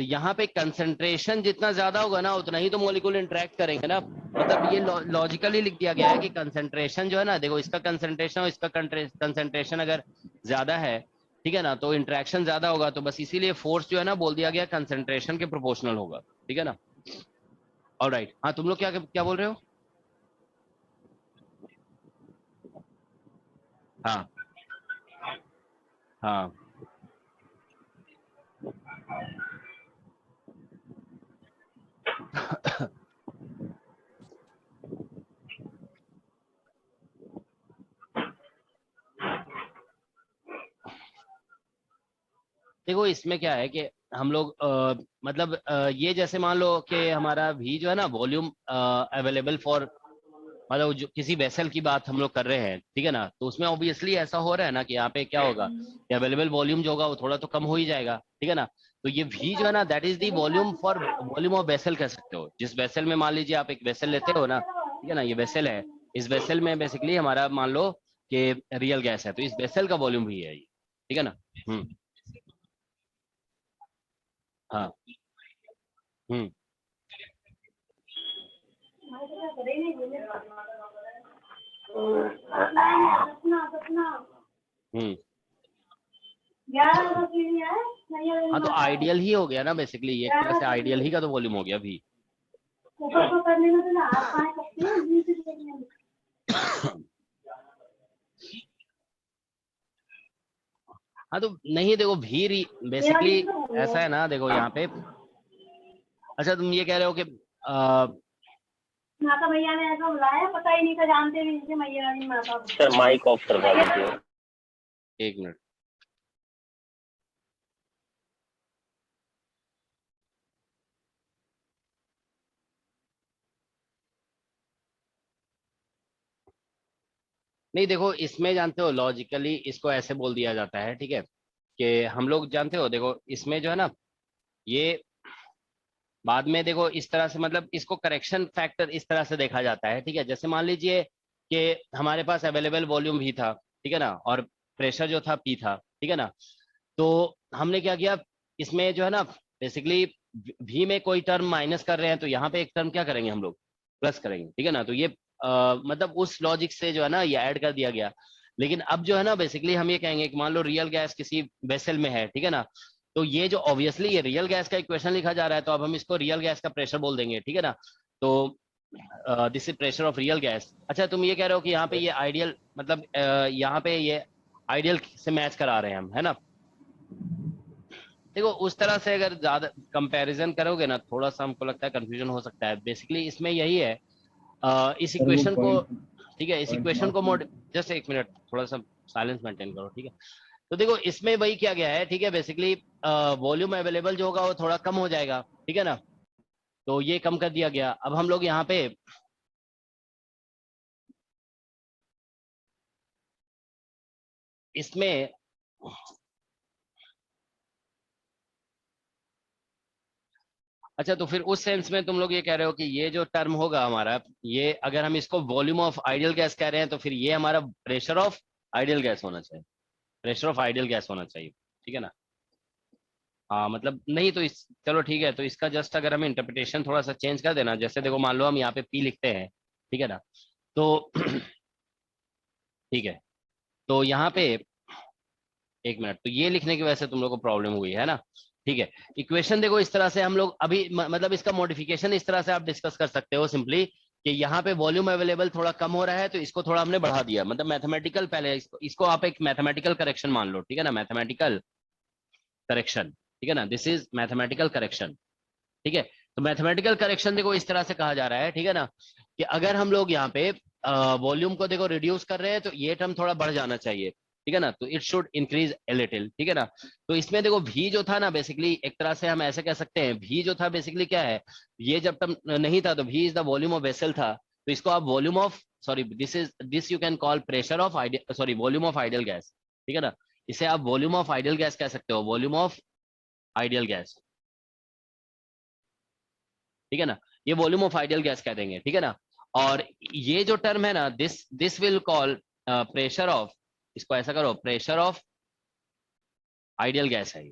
यहाँ पे कंसंट्रेशन जितना ज्यादा होगा ना उतना ही तो मॉलिक्यूल इंटरेक्ट करेंगे ना। मतलब ये लॉजिकली लिख दिया गया है कि कंसंट्रेशन जो है ना, देखो इसका कंसंट्रेशन और इसका कंसंट्रेशन अगर ज्यादा है, ठीक है ना, तो इंटरेक्शन ज्यादा होगा, तो बस इसीलिए फोर्स जो है ना बोल दिया गया कंसंट्रेशन के प्रोपोर्शनल होगा, ठीक है ना। ऑलराइट, हाँ तुम लोग क्या क्या बोल रहे हो? हाँ हाँ देखो इसमें क्या है कि हम लोग मतलब ये जैसे मान लो कि हमारा भी जो है ना वॉल्यूम अवेलेबल फॉर, मतलब जो किसी वेसल की बात हम लोग कर रहे हैं, ठीक है ना, तो उसमें ऑब्वियसली ऐसा हो रहा है ना कि यहाँ पे क्या होगा कि अवेलेबल वॉल्यूम जो होगा वो थोड़ा तो कम हो ही जाएगा, ठीक है ना। तो ये वी जो है ना that is the volume for volume of vessel कह सकते हो। जिस वेसल में मान लीजिए आप एक वेसल लेते हो ना, ठीक है ना, ये वेसल है, इस वेसल में बेसिकली हमारा मान लो कि रियल गैस है, तो इस वेसल का वॉल्यूम भी है ये, ठीक है ना। हाँ हम्म हाँ तो आइडियल ही हो गया ना बेसिकली, ये वैसे आइडियल ही का तो वॉल्यूम हो गया भी। हाँ तो नहीं देखो भी बेसिकली ऐसा है ना, देखो यहाँ पे, अच्छा तुम ये कह रहे हो कि माता भैया ने ऐसा बुलाया, पता ही नहीं था, जानते भी नहीं थे मैया की माता। सर माइक ऑफ करवा दीजिए। एक मिनट, नहीं देखो इसमें जानते हो लॉजिकली इसको ऐसे बोल दिया जाता है, ठीक है, कि हम लोग जानते हो देखो इसमें जो है ना ये बाद में देखो इस तरह से, मतलब इसको करेक्शन फैक्टर इस तरह से देखा जाता है, ठीक है। जैसे मान लीजिए कि हमारे पास अवेलेबल वॉल्यूम भी था, ठीक है ना, और प्रेशर जो था पी था, ठीक है ना। तो हमने क्या किया, इसमें जो है ना बेसिकली भी में कोई टर्म माइनस कर रहे हैं, तो यहाँ पे एक टर्म क्या करेंगे हम लोग, प्लस करेंगे, ठीक है ना। तो ये मतलब उस लॉजिक से जो है ना ये ऐड कर दिया गया। लेकिन अब जो है ना बेसिकली हम ये कहेंगे कि मान लो रियल गैस किसी वेसल में है, ठीक है ना, तो ये जो ऑब्वियसली ये रियल गैस का इक्वेशन लिखा जा रहा है, तो अब हम इसको रियल गैस का प्रेशर बोल देंगे, ठीक है ना। तो this is pressure of real gas. अच्छा तुम ये कह रहे हो कि यहाँ पे ये आइडियल, मतलब यहाँ पे ये आइडियल से मैच करा रहे हैं हम, है ना। देखो उस तरह से अगर ज्यादा कंपैरिजन करोगे ना थोड़ा सा हमको लगता है कंफ्यूजन हो सकता है। बेसिकली इसमें यही है, इस इक्वेशन को, ठीक है, इस इक्वेशन को मोड, जस्ट एक मिनट थोड़ा सा साइलेंस मेंटेन करो, ठीक है। तो देखो इसमें वही किया गया है, ठीक है, बेसिकली वॉल्यूम अवेलेबल जो होगा वो थोड़ा कम हो जाएगा, ठीक है ना। तो ये कम कर दिया गया। अब हम लोग यहाँ पे इसमें अच्छा तो फिर उस सेंस में तुम लोग ये कह रहे हो कि ये जो टर्म होगा हमारा, ये अगर हम इसको वॉल्यूम ऑफ आइडियल गैस कह रहे हैं तो फिर ये हमारा प्रेशर ऑफ आइडियल गैस होना चाहिए, प्रेशर ऑफ आइडियल गैस होना चाहिए, ठीक है ना। हाँ मतलब नहीं तो इस, चलो ठीक है, तो इसका जस्ट अगर हम इंटरप्रिटेशन थोड़ा सा चेंज कर देना, जैसे देखो मान लो हम यहाँ पे पी लिखते हैं, ठीक है ना, तो ठीक है, तो यहाँ पे एक मिनट, तो ये लिखने की वजह से तुम लोग को प्रॉब्लम हुई है ना, ठीक है। इक्वेशन देखो इस तरह से हम लोग अभी मतलब इसका मॉडिफिकेशन इस तरह से आप डिस्कस कर सकते हो सिंपली कि यहाँ पे वॉल्यूम अवेलेबल थोड़ा कम हो रहा है तो इसको थोड़ा हमने बढ़ा दिया, मतलब मैथमेटिकल पहले इसको आप एक मैथमेटिकल करेक्शन मान लो, ठीक है ना, मैथमेटिकल करेक्शन, ठीक है ना, दिस इज मैथमेटिकल करेक्शन, ठीक है। तो मैथमेटिकल करेक्शन देखो इस तरह से कहा जा रहा है, ठीक है ना, कि अगर हम लोग यहाँ पे वॉल्यूम को देखो रिड्यूस कर रहे हैं तो ये टर्म थोड़ा बढ़ जाना चाहिए, ठीक है ना, तो it should increase a little, ठीक है ना। तो इसमें देखो भी जो था ना बेसिकली एक तरह से हम ऐसे कह सकते हैं, भी जो था बेसिकली क्या है, ये जब टर्म नहीं था तो भी is the volume of vessel था, तो इसको आप volume of sorry this you can call pressure of ideal sorry volume of ideal gas, ठीक है ना, इसे आप वॉल्यूम ऑफ आइडियल गैस कह सकते हो, वॉल्यूम ऑफ आइडियल गैस, ठीक है ना, ये वॉल्यूम ऑफ आइडियल गैस कह देंगे, ठीक है ना। और ये जो टर्म है ना this will call pressure of, इसको ऐसा करो प्रेशर ऑफ आइडियल गैस है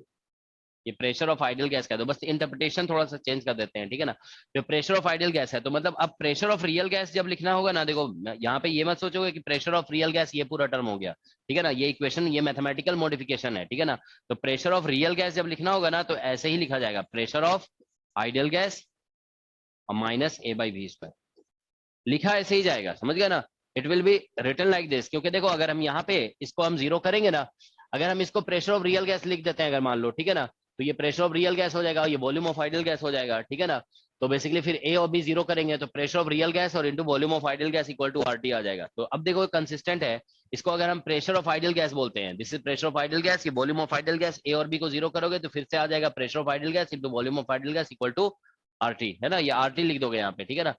ये प्रेशर ऑफ आइडियल गैस कह दो, बस इंटरप्रिटेशन थोड़ा सा चेंज कर देते हैं, ठीक है ना। जो प्रेशर ऑफ आइडियल गैस है तो मतलब अब प्रेशर ऑफ रियल गैस जब लिखना होगा ना, देखो यहाँ पे ये मत सोचोगे कि प्रेशर ऑफ रियल गैस ये पूरा टर्म हो गया, ठीक है ना, ये इक्वेशन ये मैथमेटिकल मॉडिफिकेशन है, ठीक है ना। तो प्रेशर ऑफ रियल गैस जब लिखना होगा ना तो ऐसे ही लिखा जाएगा, pressure of ideal gas minus A by V square, लिखा ऐसे ही जाएगा, समझ गया ना। It will be written like this, क्योंकि देखो अगर हम यहाँ पे इसको हम जीरो करेंगे ना, अगर हम इसको प्रेशर ऑफ रियल गैस लिख देते हैं अगर मान लो, ठीक है ना, तो ये प्रेशर ऑफ रियल गैस हो जाएगा, ये वॉल्यूम ऑफ आइडियल गैस हो जाएगा, ठीक है ना। तो बेसिकली फिर ए और बी जीरो करेंगे तो प्रेशर ऑफ रियल गैस और into volume of ideal gas equal to RT आ जाएगा। तो अब देखो कंसिस्टेंट है, इसको अगर हम प्रेशर ऑफ आइडियल गैस बोलते हैं, this is pressure of ideal gas, ये वॉल्यूम ऑफ आइडियल गैस, ए और बी को जीरो करोगे तो फिर से आ जाएगा pressure of ideal gas into volume of ideal gas equal to RT, है ना, ये आरटी लिख दोगे यहाँ पे, ठीक है ना।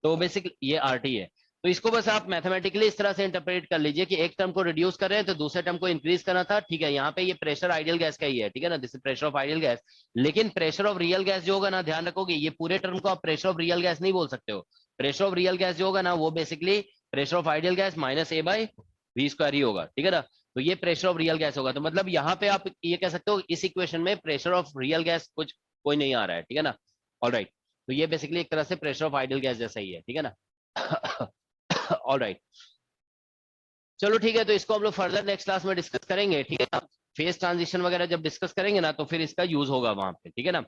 तो बेसिकली ये आरटी है, तो इसको बस आप मैथमेटिकली इस तरह से इंटरप्रेट कर लीजिए कि एक टर्म को रिड्यूस कर रहे हैं तो दूसरे टर्म को इंक्रीज करना था, ठीक है। यहाँ पे ये प्रेशर आइडियल गैस का ही है, ठीक है ना, this is pressure of ideal gas, लेकिन प्रेशर ऑफ रियल गैस जो होगा ना, ध्यान रखोगे ये पूरे टर्म को आप प्रेशर ऑफ रियल गैस नहीं बोल सकते हो, प्रेशर ऑफ रियल गैस जो होगा ना वो basically pressure of ideal gas minus A by V square ही होगा, ठीक है ना। तो ये प्रेशर ऑफ रियल गैस होगा, तो मतलब यहाँ पे आप ये कह सकते हो इस इक्वेशन में प्रेशर ऑफ रियल गैस कुछ कोई नहीं आ रहा है, ठीक है ना, ऑलराइट। तो ये बेसिकली एक तरह से प्रेशर ऑफ आइडियल गैस जैसा ही है, ठीक है ना। ऑलराइट, चलो ठीक है, तो इसको हम लोग फर्दर नेक्स्ट क्लास में डिस्कस करेंगे, ठीक है ना। फेज ट्रांजिशन वगैरह जब डिस्कस करेंगे ना तो फिर इसका यूज होगा वहां पे, ठीक है ना।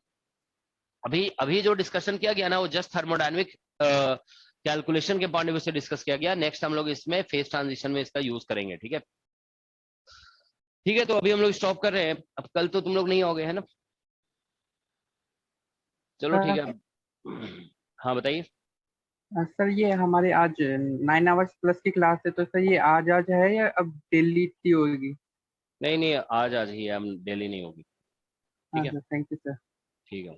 अभी जो डिस्कशन किया गया ना वो जस्ट थर्मोडायनेमिक कैलकुलेशन के पॉइंट ऑफ व्यू से डिस्कस किया गया, नेक्स्ट हम लोग इसमें फेज ट्रांजिशन में इसका यूज करेंगे, ठीक है। ठीक है, तो अभी हम लोग स्टॉप कर रहे हैं, अब कल तो तुम लोग नहीं आओगे, है ना। चलो ठीक है, हाँ बताइए। सर ये हमारे आज 9 आवर्स प्लस की क्लास है, तो सर ये आज है या अब डेली की होगी? नहीं आज ही है, हम डेली नहीं होगी, ठीक है। Thank you sir. ठीक है।